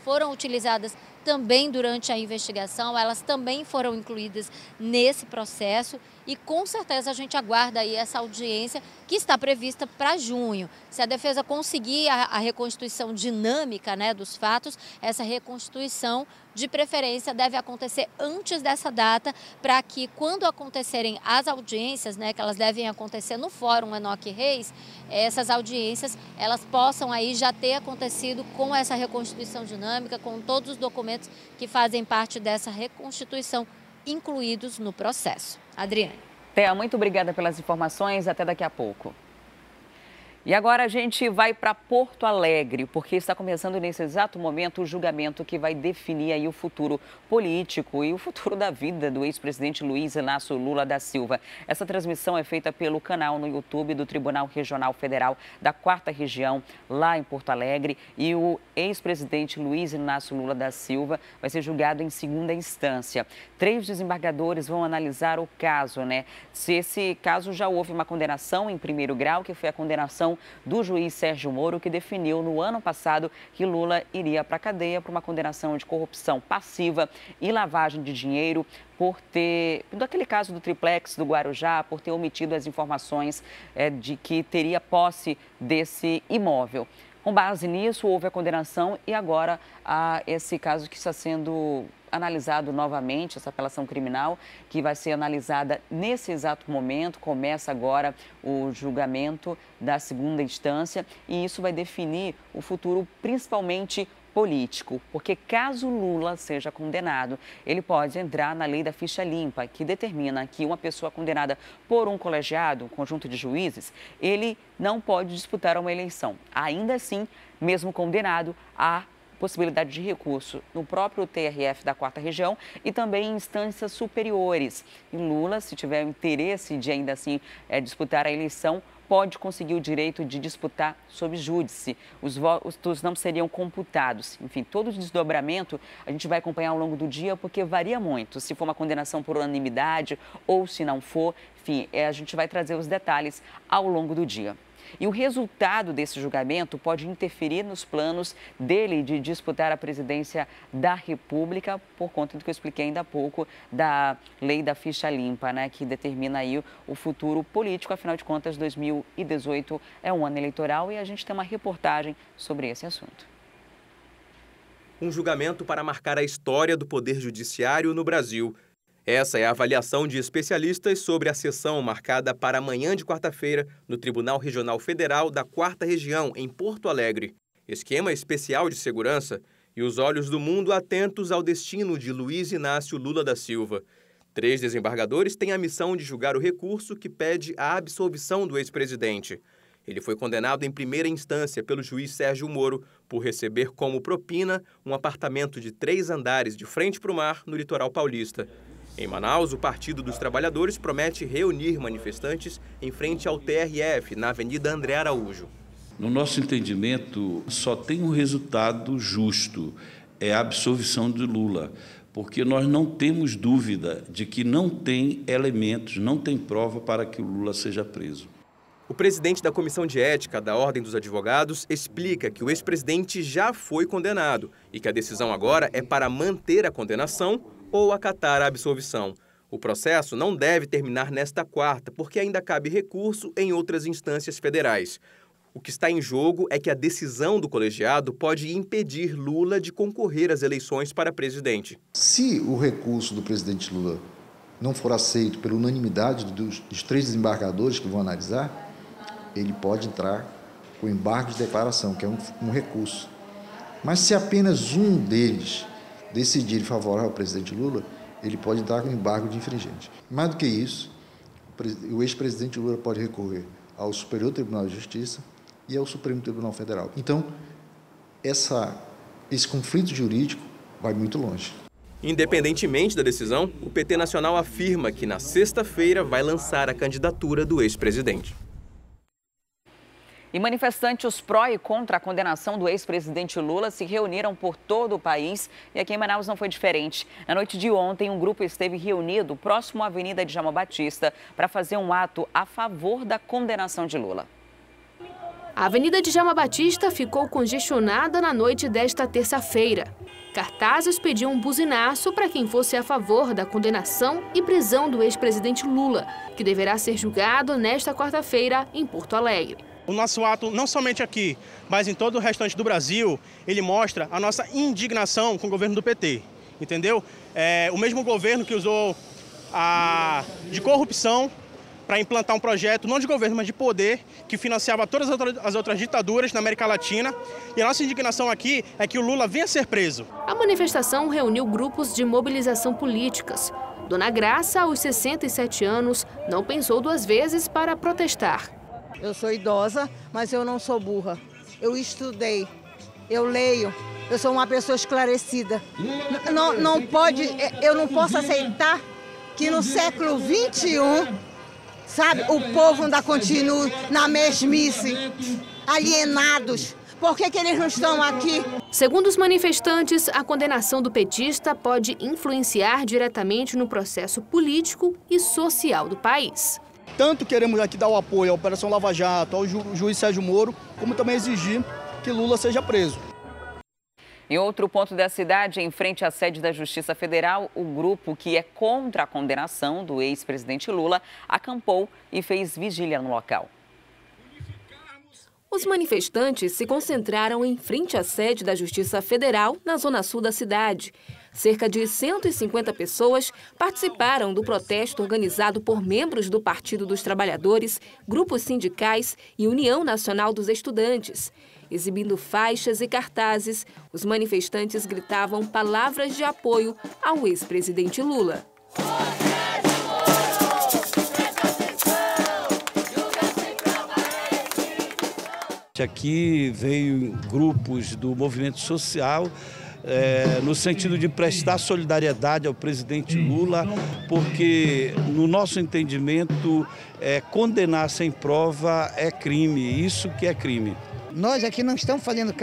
foram utilizadas também durante a investigação, elas também foram incluídas nesse processo e com certeza a gente aguarda aí essa audiência que está prevista para junho. Se a defesa conseguir a reconstituição dinâmica dos fatos, essa reconstituição de preferência deve acontecer antes dessa data para que quando acontecerem as audiências, que elas devem acontecer no Fórum Enoque Reis, essas audiências elas possam aí já ter acontecido com essa reconstituição dinâmica, com todos os documentos que fazem parte dessa reconstituição incluídos no processo. Adriane. Thea, muito obrigada pelas informações. Até daqui a pouco. E agora a gente vai para Porto Alegre, porque está começando nesse exato momento o julgamento que vai definir aí o futuro político e o futuro da vida do ex-presidente Luiz Inácio Lula da Silva. Essa transmissão é feita pelo canal no YouTube do Tribunal Regional Federal da 4ª Região, lá em Porto Alegre. E o ex-presidente Luiz Inácio Lula da Silva vai ser julgado em segunda instância. 3 desembargadores vão analisar o caso, Se esse caso já houve uma condenação em primeiro grau, que foi a condenação do juiz Sérgio Moro, que definiu no ano passado que Lula iria para a cadeia por uma condenação de corrupção passiva e lavagem de dinheiro daquele caso do triplex do Guarujá, por ter omitido as informações de que teria posse desse imóvel. Com base nisso, houve a condenação e agora há esse caso que está sendo analisado novamente, essa apelação criminal, que vai ser analisada nesse exato momento. Começa agora o julgamento da segunda instância e isso vai definir o futuro, principalmente político, porque caso Lula seja condenado, ele pode entrar na lei da ficha limpa, que determina que uma pessoa condenada por um colegiado, um conjunto de juízes, ele não pode disputar uma eleição. Ainda assim, mesmo condenado, há possibilidade de recurso no próprio TRF da 4ª Região e também em instâncias superiores. E Lula, se tiver interesse de ainda assim disputar a eleição, pode conseguir o direito de disputar sob júdice. Os votos não seriam computados. Enfim, todo o desdobramento a gente vai acompanhar ao longo do dia, porque varia muito. Se for uma condenação por unanimidade ou se não for, enfim, a gente vai trazer os detalhes ao longo do dia. E o resultado desse julgamento pode interferir nos planos dele de disputar a presidência da República, por conta do que eu expliquei ainda há pouco, da lei da ficha limpa, né, que determina aí o futuro político. Afinal de contas, 2018 é um ano eleitoral e a gente tem uma reportagem sobre esse assunto. Um julgamento para marcar a história do Poder Judiciário no Brasil. Essa é a avaliação de especialistas sobre a sessão marcada para amanhã de quarta-feira no Tribunal Regional Federal da 4ª Região, em Porto Alegre. Esquema especial de segurança e os olhos do mundo atentos ao destino de Luiz Inácio Lula da Silva. 3 desembargadores têm a missão de julgar o recurso que pede a absolvição do ex-presidente. Ele foi condenado em primeira instância pelo juiz Sérgio Moro por receber como propina um apartamento de 3 andares de frente para o mar no litoral paulista. Em Manaus, o Partido dos Trabalhadores promete reunir manifestantes em frente ao TRF, na Avenida André Araújo. No nosso entendimento, só tem um resultado justo, é a absolvição de Lula, porque nós não temos dúvida de que não tem elementos, não tem prova para que o Lula seja preso. O presidente da Comissão de Ética da Ordem dos Advogados explica que o ex-presidente já foi condenado e que a decisão agora é para manter a condenação ou acatar a absolvição. O processo não deve terminar nesta quarta, porque ainda cabe recurso em outras instâncias federais. O que está em jogo é que a decisão do colegiado pode impedir Lula de concorrer às eleições para presidente. Se o recurso do presidente Lula não for aceito pela unanimidade dos 3 desembargadores que vão analisar, ele pode entrar com embargo de declaração, que é um recurso. Mas se apenas um deles decidir favorável ao presidente Lula, ele pode entrar com embargo de infringente. Mais do que isso, o ex-presidente Lula pode recorrer ao Superior Tribunal de Justiça e ao Supremo Tribunal Federal. Então, esse conflito jurídico vai muito longe. Independentemente da decisão, o PT Nacional afirma que na sexta-feira vai lançar a candidatura do ex-presidente. E manifestantes pró e contra a condenação do ex-presidente Lula se reuniram por todo o país e aqui em Manaus não foi diferente. Na noite de ontem, um grupo esteve reunido próximo à Avenida Djalma Batista para fazer um ato a favor da condenação de Lula. A Avenida Djalma Batista ficou congestionada na noite desta terça-feira. Cartazes pediam um buzinaço para quem fosse a favor da condenação e prisão do ex-presidente Lula, que deverá ser julgado nesta quarta-feira em Porto Alegre. O nosso ato, não somente aqui, mas em todo o restante do Brasil, ele mostra a nossa indignação com o governo do PT, entendeu? O mesmo governo que usou de corrupção para implantar um projeto, não de governo, mas de poder, que financiava todas as outras ditaduras na América Latina. E a nossa indignação aqui é que o Lula venha a ser preso. A manifestação reuniu grupos de mobilização políticas. Dona Graça, aos 67 anos, não pensou 2 vezes para protestar. Eu sou idosa, mas eu não sou burra. Eu estudei, eu leio, eu sou uma pessoa esclarecida. Eu não posso aceitar que no século XXI, sabe, o povo ainda continue na mesmice, alienados. Por que eles não estão aqui? Segundo os manifestantes, a condenação do petista pode influenciar diretamente no processo político e social do país. Tanto queremos aqui dar o apoio à Operação Lava Jato, ao juiz Sérgio Moro, como também exigir que Lula seja preso. Em outro ponto da cidade, em frente à sede da Justiça Federal, o grupo que é contra a condenação do ex-presidente Lula acampou e fez vigília no local. Os manifestantes se concentraram em frente à sede da Justiça Federal, na zona sul da cidade. Cerca de 150 pessoas participaram do protesto organizado por membros do Partido dos Trabalhadores, grupos sindicais e União Nacional dos Estudantes. Exibindo faixas e cartazes, os manifestantes gritavam palavras de apoio ao ex-presidente Lula. Aqui veio grupos do movimento social no sentido de prestar solidariedade ao presidente Lula, porque, no nosso entendimento, condenar sem prova é crime, isso que é crime. Nós aqui não estamos fazendo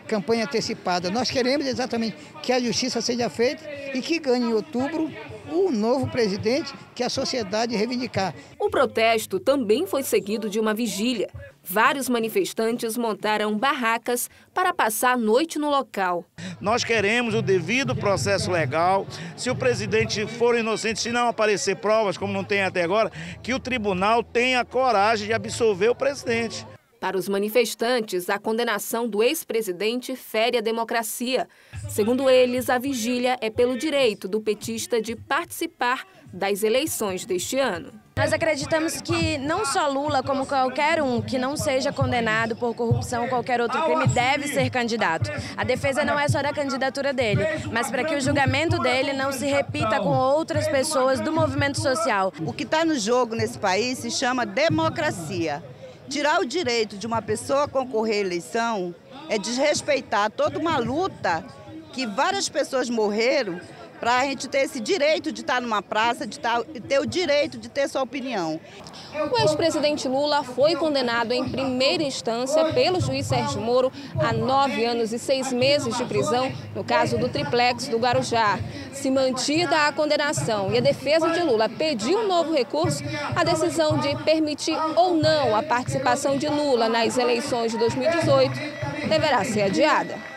campanha antecipada, nós queremos exatamente que a justiça seja feita e que ganhe em outubro o novo presidente que a sociedade reivindicar. O protesto também foi seguido de uma vigília. Vários manifestantes montaram barracas para passar a noite no local. Nós queremos o devido processo legal. Se o presidente for inocente, se não aparecer provas, como não tem até agora, que o tribunal tenha coragem de absolver o presidente. Para os manifestantes, a condenação do ex-presidente fere a democracia. Segundo eles, a vigília é pelo direito do petista de participar das eleições deste ano. Nós acreditamos que não só Lula, como qualquer um que não seja condenado por corrupção ou qualquer outro crime deve ser candidato. A defesa não é só da candidatura dele, mas para que o julgamento dele não se repita com outras pessoas do movimento social. O que está no jogo nesse país se chama democracia. Tirar o direito de uma pessoa concorrer à eleição é desrespeitar toda uma luta que várias pessoas morreram para a gente ter esse direito de estar numa praça, de ter o direito de ter sua opinião. O ex-presidente Lula foi condenado em primeira instância pelo juiz Sérgio Moro a 9 anos e 6 meses de prisão no caso do triplex do Guarujá. Se mantida a condenação e a defesa de Lula pediu um novo recurso, a decisão de permitir ou não a participação de Lula nas eleições de 2018 deverá ser adiada.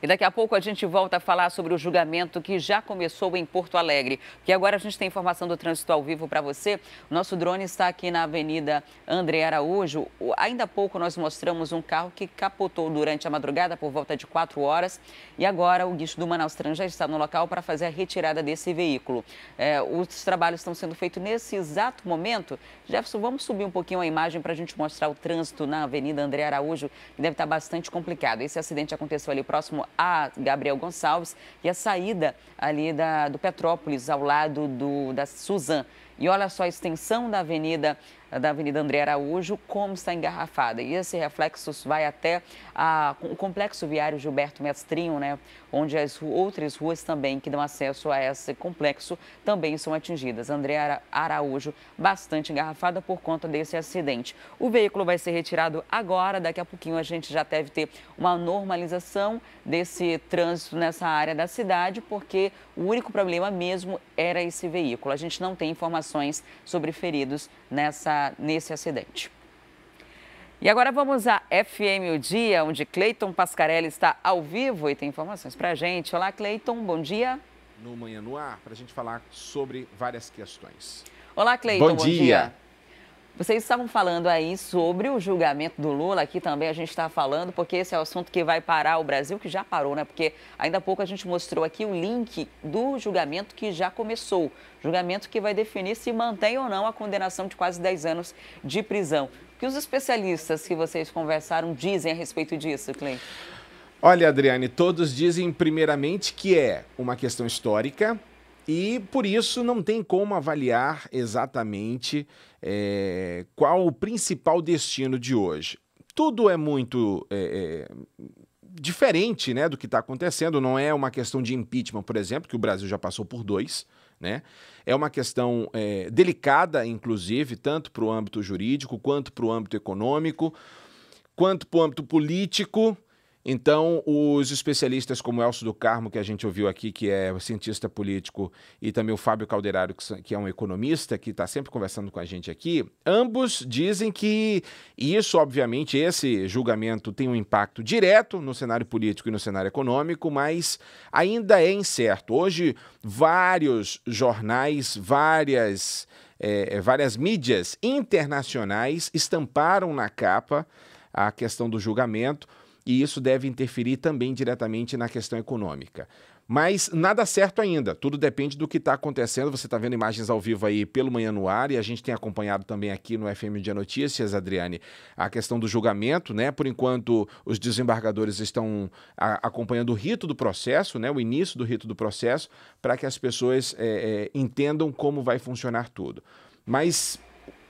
E daqui a pouco a gente volta a falar sobre o julgamento que já começou em Porto Alegre. Porque agora a gente tem informação do trânsito ao vivo para você. O nosso drone está aqui na Avenida André Araújo. Ainda há pouco nós mostramos um carro que capotou durante a madrugada por volta de 4 horas. E agora o guincho do Manaus Trans já está no local para fazer a retirada desse veículo. Os trabalhos estão sendo feitos nesse exato momento. Jefferson, vamos subir um pouquinho a imagem para a gente mostrar o trânsito na Avenida André Araújo, que deve estar bastante complicado. Esse acidente aconteceu ali próximo a Gabriel Gonçalves e a saída ali do Petrópolis, ao lado da Suzan. E olha só a extensão da Avenida André Araújo, como está engarrafada. E esse reflexo vai até o complexo viário Gilberto Mestrinho, né? Onde as outras ruas também que dão acesso a esse complexo também são atingidas. André Araújo bastante engarrafada por conta desse acidente. O veículo vai ser retirado agora, daqui a pouquinho a gente já deve ter uma normalização desse trânsito nessa área da cidade, porque o único problema mesmo era esse veículo. A gente não tem informações sobre feridos nesse acidente. E agora vamos à FM O Dia, onde Cleiton Pascarelli está ao vivo e tem informações para a gente. Olá, Cleiton, bom dia. No Manhã no Ar, para a gente falar sobre várias questões. Olá, Cleiton, bom dia. Vocês estavam falando aí sobre o julgamento do Lula, aqui também a gente está falando, porque esse é o assunto que vai parar o Brasil, que já parou, né? Porque ainda há pouco a gente mostrou aqui o link do julgamento que já começou. Julgamento que vai definir se mantém ou não a condenação de quase 10 anos de prisão. O que os especialistas que vocês conversaram dizem a respeito disso, Cleiton? Olha, Adriane, todos dizem primeiramente que é uma questão histórica e, por isso, não tem como avaliar exatamente qual o principal destino de hoje. Tudo é muito diferente, né, do que está acontecendo. Não é uma questão de impeachment, por exemplo, que o Brasil já passou por 2, né? É uma questão delicada, inclusive, tanto para o âmbito jurídico, quanto para o âmbito econômico, quanto para o âmbito político. Então, os especialistas como Elcio do Carmo, que a gente ouviu aqui, que é cientista político, e também o Fábio Calderaro, que é um economista, que está sempre conversando com a gente aqui, ambos dizem que isso, obviamente, esse julgamento tem um impacto direto no cenário político e no cenário econômico, mas ainda é incerto. Hoje, vários jornais, várias mídias internacionais estamparam na capa a questão do julgamento, e isso deve interferir também diretamente na questão econômica. Mas nada certo ainda, tudo depende do que está acontecendo. Você está vendo imagens ao vivo aí pelo Manhã no Ar e a gente tem acompanhado também aqui no FM Dia Notícias, Adriane, a questão do julgamento, né? Por enquanto, os desembargadores estão acompanhando o rito do processo, né? O início do rito do processo, para que as pessoas entendam como vai funcionar tudo. Mas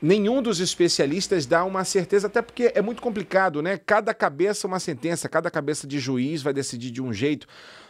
nenhum dos especialistas dá uma certeza, até porque é muito complicado, né? Cada cabeça uma sentença, cada cabeça de juiz vai decidir de um jeito.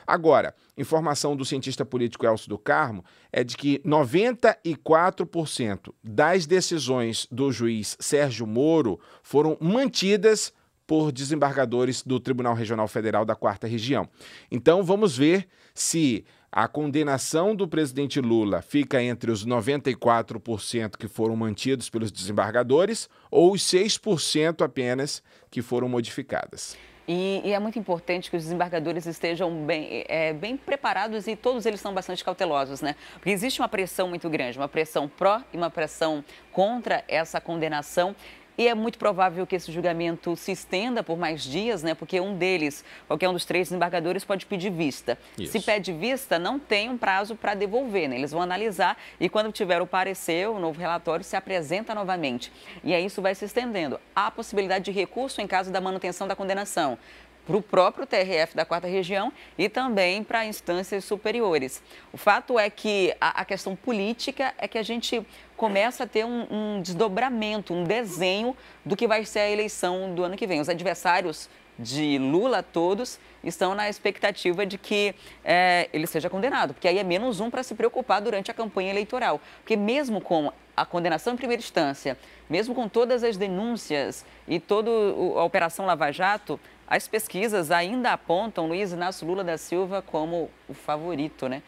Agora, informação do cientista político Elcio do Carmo é de que 94% das decisões do juiz Sérgio Moro foram mantidas por desembargadores do Tribunal Regional Federal da 4ª Região. Então, vamos ver se a condenação do presidente Lula fica entre os 94% que foram mantidos pelos desembargadores ou os 6% apenas que foram modificadas. E é muito importante que os desembargadores estejam bem preparados e todos eles são bastante cautelosos, né? Porque existe uma pressão muito grande, uma pressão pró e uma pressão contra essa condenação. E é muito provável que esse julgamento se estenda por mais dias, né? Porque qualquer um dos 3 desembargadores pode pedir vista. Isso. Se pede vista, não tem um prazo para devolver, né? Eles vão analisar e quando tiver o parecer, o novo relatório se apresenta novamente. E aí isso vai se estendendo. Há a possibilidade de recurso em caso da manutenção da condenação para o próprio TRF da 4ª Região e também para instâncias superiores. O fato é que a questão política é que a gente começa a ter um desdobramento, um desenho do que vai ser a eleição do ano que vem. Os adversários de Lula, todos, estão na expectativa de que ele seja condenado, porque aí é menos um para se preocupar durante a campanha eleitoral. Porque mesmo com a condenação em primeira instância, mesmo com todas as denúncias e toda a Operação Lava Jato, as pesquisas ainda apontam Luiz Inácio Lula da Silva como o favorito, né,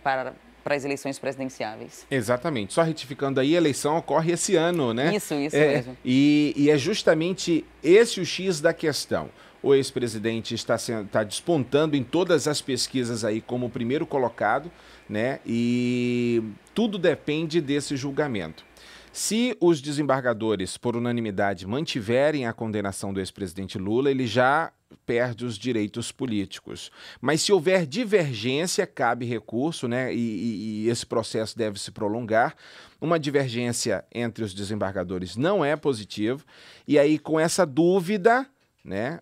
para as eleições presidenciáveis. Exatamente. Só retificando aí, a eleição ocorre esse ano, né? Isso mesmo. E é justamente esse o X da questão. O ex-presidente está despontando em todas as pesquisas aí como o primeiro colocado, né? E tudo depende desse julgamento. Se os desembargadores, por unanimidade, mantiverem a condenação do ex-presidente Lula, ele já perde os direitos políticos. Mas se houver divergência, cabe recurso, né? E esse processo deve se prolongar. Uma divergência entre os desembargadores não é positivo. E aí, com essa dúvida, né,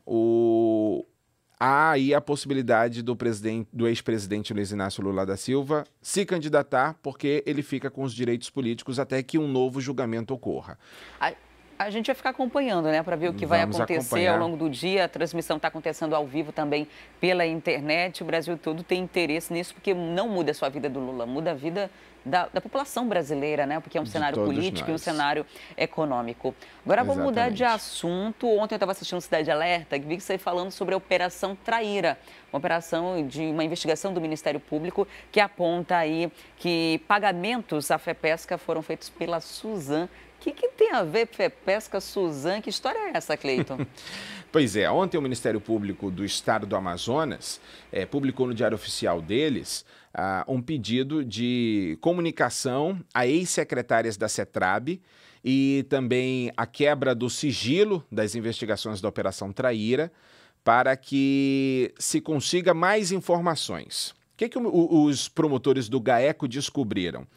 há aí a possibilidade do ex-presidente Luiz Inácio Lula da Silva se candidatar, porque ele fica com os direitos políticos até que um novo julgamento ocorra. A gente vai ficar acompanhando, né, para ver o que vai acontecer ao longo do dia. A transmissão está acontecendo ao vivo também pela internet. O Brasil todo tem interesse nisso, porque não muda só a vida do Lula, muda a vida da população brasileira, né? Porque é um cenário político e um cenário econômico. Agora vamos mudar de assunto. Ontem eu estava assistindo Cidade Alerta e vi que você falando sobre a Operação Traíra, uma operação de uma investigação do Ministério Público que aponta aí que pagamentos à FEPESCA foram feitos pela Suzan. O que tem a ver FEPESCA, Suzan? Que história é essa, Cleiton? Pois é, ontem o Ministério Público do Estado do Amazonas publicou no Diário Oficial deles um pedido de comunicação a ex-secretárias da CETRAB e também a quebra do sigilo das investigações da Operação Traíra para que se consiga mais informações. O que os promotores do GAECO descobriram?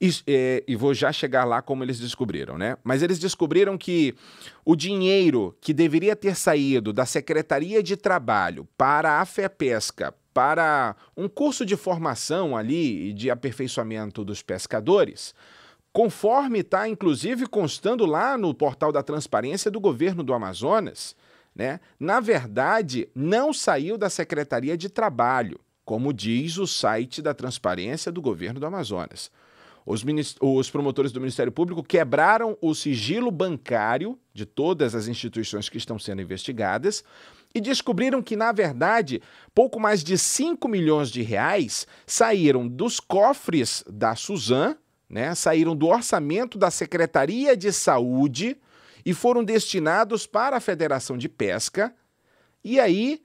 E vou já chegar lá como eles descobriram, né? Mas eles descobriram que o dinheiro que deveria ter saído da Secretaria de Trabalho para a FEPESCA, para um curso de formação ali e de aperfeiçoamento dos pescadores, conforme está inclusive constando lá no portal da transparência do governo do Amazonas, né? Na verdade, não saiu da Secretaria de Trabalho, como diz o site da transparência do governo do Amazonas. Os promotores do Ministério Público quebraram o sigilo bancário de todas as instituições que estão sendo investigadas e descobriram que, na verdade, pouco mais de 5 milhões de reais saíram dos cofres da Suzan, né, saíram do orçamento da Secretaria de Saúde e foram destinados para a Federação de Pesca. E aí,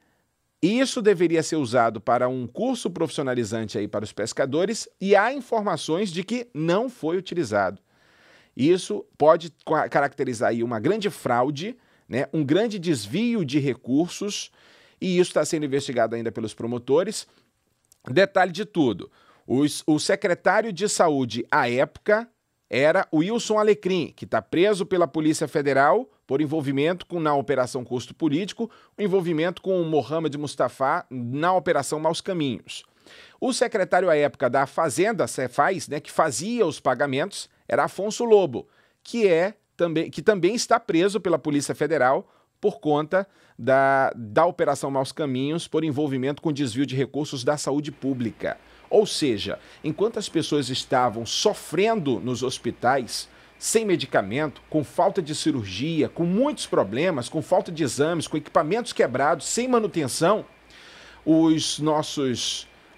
isso deveria ser usado para um curso profissionalizante aí para os pescadores e há informações de que não foi utilizado. Isso pode caracterizar aí uma grande fraude, né, um grande desvio de recursos e isso está sendo investigado ainda pelos promotores. Detalhe de tudo, o secretário de saúde à época era o Wilson Alecrim, que está preso pela Polícia Federal por envolvimento na Operação Custo Político, o envolvimento com o Mohamed Mustafa na Operação Maus Caminhos. O secretário à época da Fazenda, Cefaz, né, que fazia os pagamentos, era Afonso Lobo, que também está preso pela Polícia Federal por conta da Operação Maus Caminhos por envolvimento com desvio de recursos da saúde pública. Ou seja, enquanto as pessoas estavam sofrendo nos hospitais, sem medicamento, com falta de cirurgia, com muitos problemas, com falta de exames, com equipamentos quebrados, sem manutenção,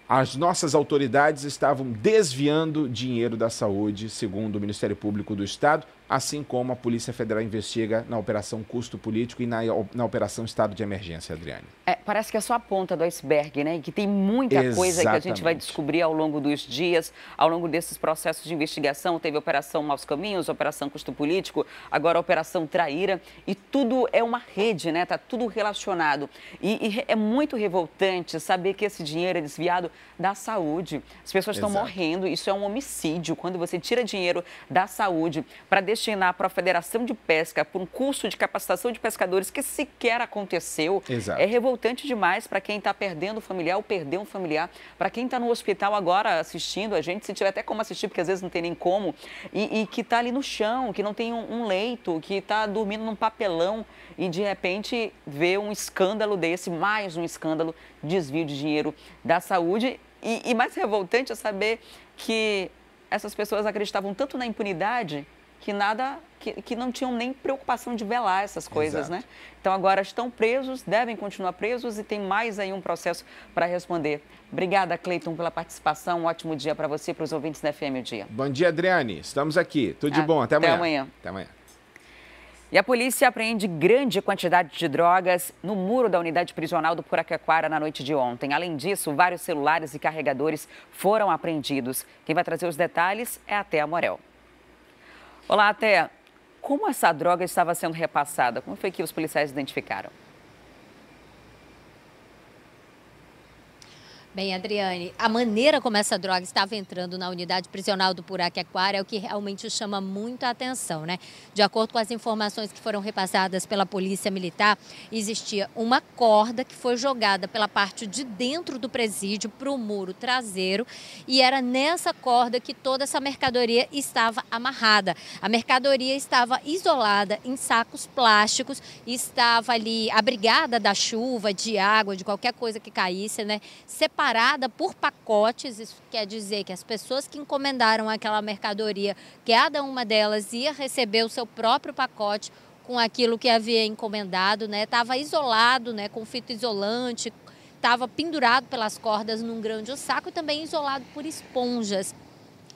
as nossas autoridades estavam desviando dinheiro da saúde, segundo o Ministério Público do Estado, assim como a Polícia Federal investiga na Operação Custo Político e na Operação Estado de Emergência, Adriane. Parece que é só a ponta do iceberg, né? E que tem muita coisa que a gente vai descobrir ao longo dos dias, ao longo desses processos de investigação. Teve a Operação Maus Caminhos, a Operação Custo Político, agora a Operação Traíra, e tudo é uma rede, né? Tá tudo relacionado. E é muito revoltante saber que esse dinheiro é desviado da saúde. As pessoas estão morrendo, isso é um homicídio. Quando você tira dinheiro da saúde para destinar para a Federação de Pesca, para um curso de capacitação de pescadores que sequer aconteceu, é revoltante demais para quem está perdendo um familiar ou perdeu um familiar, para quem está no hospital agora assistindo a gente, se tiver até como assistir, porque às vezes não tem nem como, e que está ali no chão, que não tem um leito, que está dormindo num papelão e de repente vê um escândalo desse, mais um escândalo, desvio de dinheiro da saúde. E mais revoltante é saber que essas pessoas acreditavam tanto na impunidade que não tinham nem preocupação de velar essas coisas, né? Então agora estão presos, devem continuar presos e tem mais aí um processo para responder. Obrigada, Cleiton, pela participação. Um ótimo dia para você e para os ouvintes da FM o Dia. Bom dia, Adriane. Estamos aqui. Tudo de bom. Até amanhã. Até amanhã. Até amanhã. E a polícia apreende grande quantidade de drogas no muro da unidade prisional do Puraquequara na noite de ontem. Além disso, vários celulares e carregadores foram apreendidos. Quem vai trazer os detalhes é a Thea Morel. Olá, Thea. Como essa droga estava sendo repassada? Como foi que os policiais identificaram? Bem, Adriane, a maneira como essa droga estava entrando na unidade prisional do Puraquequara é o que realmente chama muita atenção, né? De acordo com as informações que foram repassadas pela Polícia Militar, existia uma corda que foi jogada pela parte de dentro do presídio para o muro traseiro e era nessa corda que toda essa mercadoria estava amarrada. A mercadoria estava isolada em sacos plásticos, estava ali abrigada da chuva, de água, de qualquer coisa que caísse, né? Separada por pacotes, isso quer dizer que as pessoas que encomendaram aquela mercadoria, cada uma delas ia receber o seu próprio pacote com aquilo que havia encomendado, né? Estava isolado, né? Com fita isolante, estava pendurado pelas cordas num grande saco e também isolado por esponjas,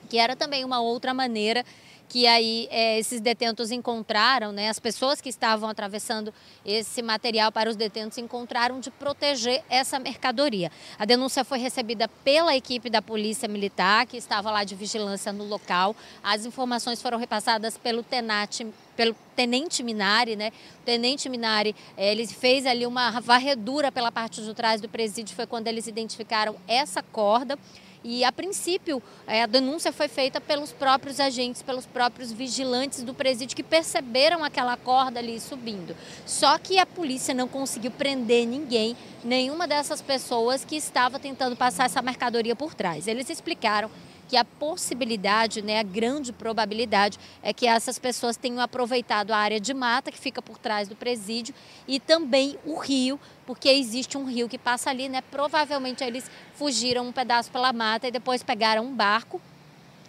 que era também uma outra maneira que aí esses detentos encontraram, né? As pessoas que estavam atravessando esse material para os detentos encontraram de proteger essa mercadoria. A denúncia foi recebida pela equipe da Polícia Militar, que estava lá de vigilância no local. As informações foram repassadas pelo Tenente Minari, né? O Tenente Minari, ele fez ali uma varredura pela parte de trás do presídio, foi quando eles identificaram essa corda. E, a princípio, a denúncia foi feita pelos próprios agentes, pelos próprios vigilantes do presídio que perceberam aquela corda ali subindo. Só que a polícia não conseguiu prender ninguém, nenhuma dessas pessoas que estava tentando passar essa mercadoria por trás. Eles explicaram que a possibilidade, né, a grande probabilidade é que essas pessoas tenham aproveitado a área de mata que fica por trás do presídio e também o rio, porque existe um rio que passa ali, né? Provavelmente eles fugiram um pedaço pela mata e depois pegaram um barco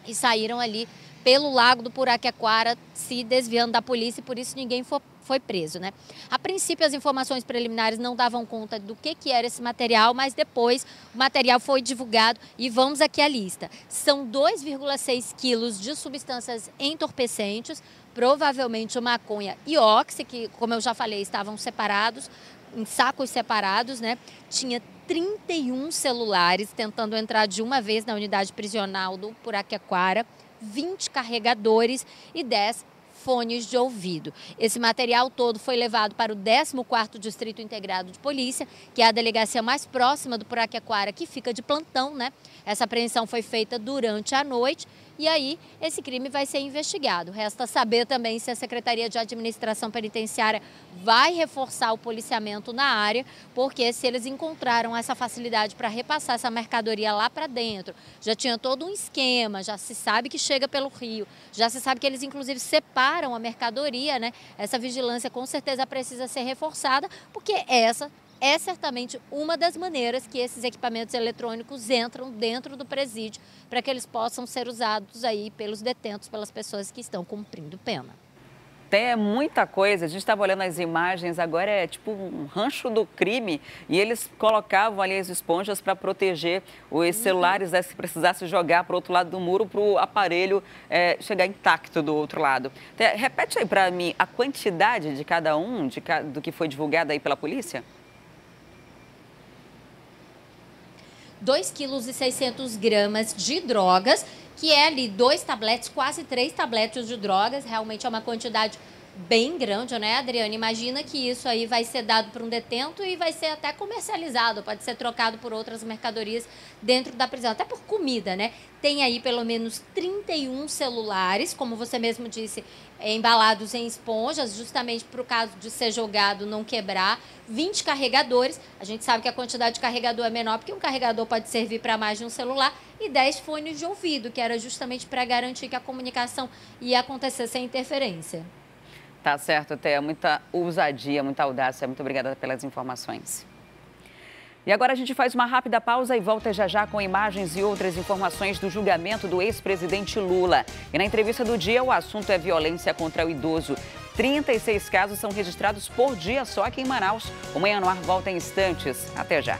e saíram ali pelo lago do Puraquequara, se desviando da polícia e por isso ninguém foi preso, né? A princípio, as informações preliminares não davam conta do que era esse material, mas depois o material foi divulgado e vamos aqui à lista. São 2,6 quilos de substâncias entorpecentes, provavelmente maconha e oxi, que, como eu já falei, estavam separados, em sacos separados, né? Tinha 31 celulares tentando entrar de uma vez na unidade prisional do Puraquequara, 20 carregadores e 10 fones de ouvido. Esse material todo foi levado para o 14º Distrito Integrado de Polícia, que é a delegacia mais próxima do Puraquequara, que fica de plantão, né? Essa apreensão foi feita durante a noite e aí esse crime vai ser investigado. Resta saber também se a Secretaria de Administração Penitenciária vai reforçar o policiamento na área, porque se eles encontraram essa facilidade para repassar essa mercadoria lá para dentro, já tinha todo um esquema, já se sabe que chega pelo rio, já se sabe que eles inclusive separam a mercadoria, né? Essa vigilância com certeza precisa ser reforçada, porque essa é certamente uma das maneiras que esses equipamentos eletrônicos entram dentro do presídio para que eles possam ser usados aí pelos detentos, pelas pessoas que estão cumprindo pena. Tem muita coisa, a gente estava olhando as imagens, agora é tipo um rancho do crime e eles colocavam ali as esponjas para proteger os celulares, né, se precisasse jogar para o outro lado do muro para o aparelho chegar intacto do outro lado. Repete aí para mim a quantidade de cada um, do que foi divulgado aí pela polícia? 2,6 kg de drogas, que é ali 2 tabletes, quase 3 tabletes de drogas, realmente é uma quantidade bem grande, né, Adriana? Imagina que isso aí vai ser dado para um detento e vai ser até comercializado, pode ser trocado por outras mercadorias dentro da prisão, até por comida, né? Tem aí pelo menos 31 celulares, como você mesmo disse, embalados em esponjas, justamente para o caso de ser jogado não quebrar, 20 carregadores, a gente sabe que a quantidade de carregador é menor, porque um carregador pode servir para mais de um celular, e 10 fones de ouvido, que era justamente para garantir que a comunicação ia acontecer sem interferência. Tá certo, Thea. Muita ousadia, muita audácia. Muito obrigada pelas informações. E agora a gente faz uma rápida pausa e volta já já com imagens e outras informações do julgamento do ex-presidente Lula. E na entrevista do dia, o assunto é violência contra o idoso. 36 casos são registrados por dia só aqui em Manaus. O Manhã no Ar volta em instantes. Até já.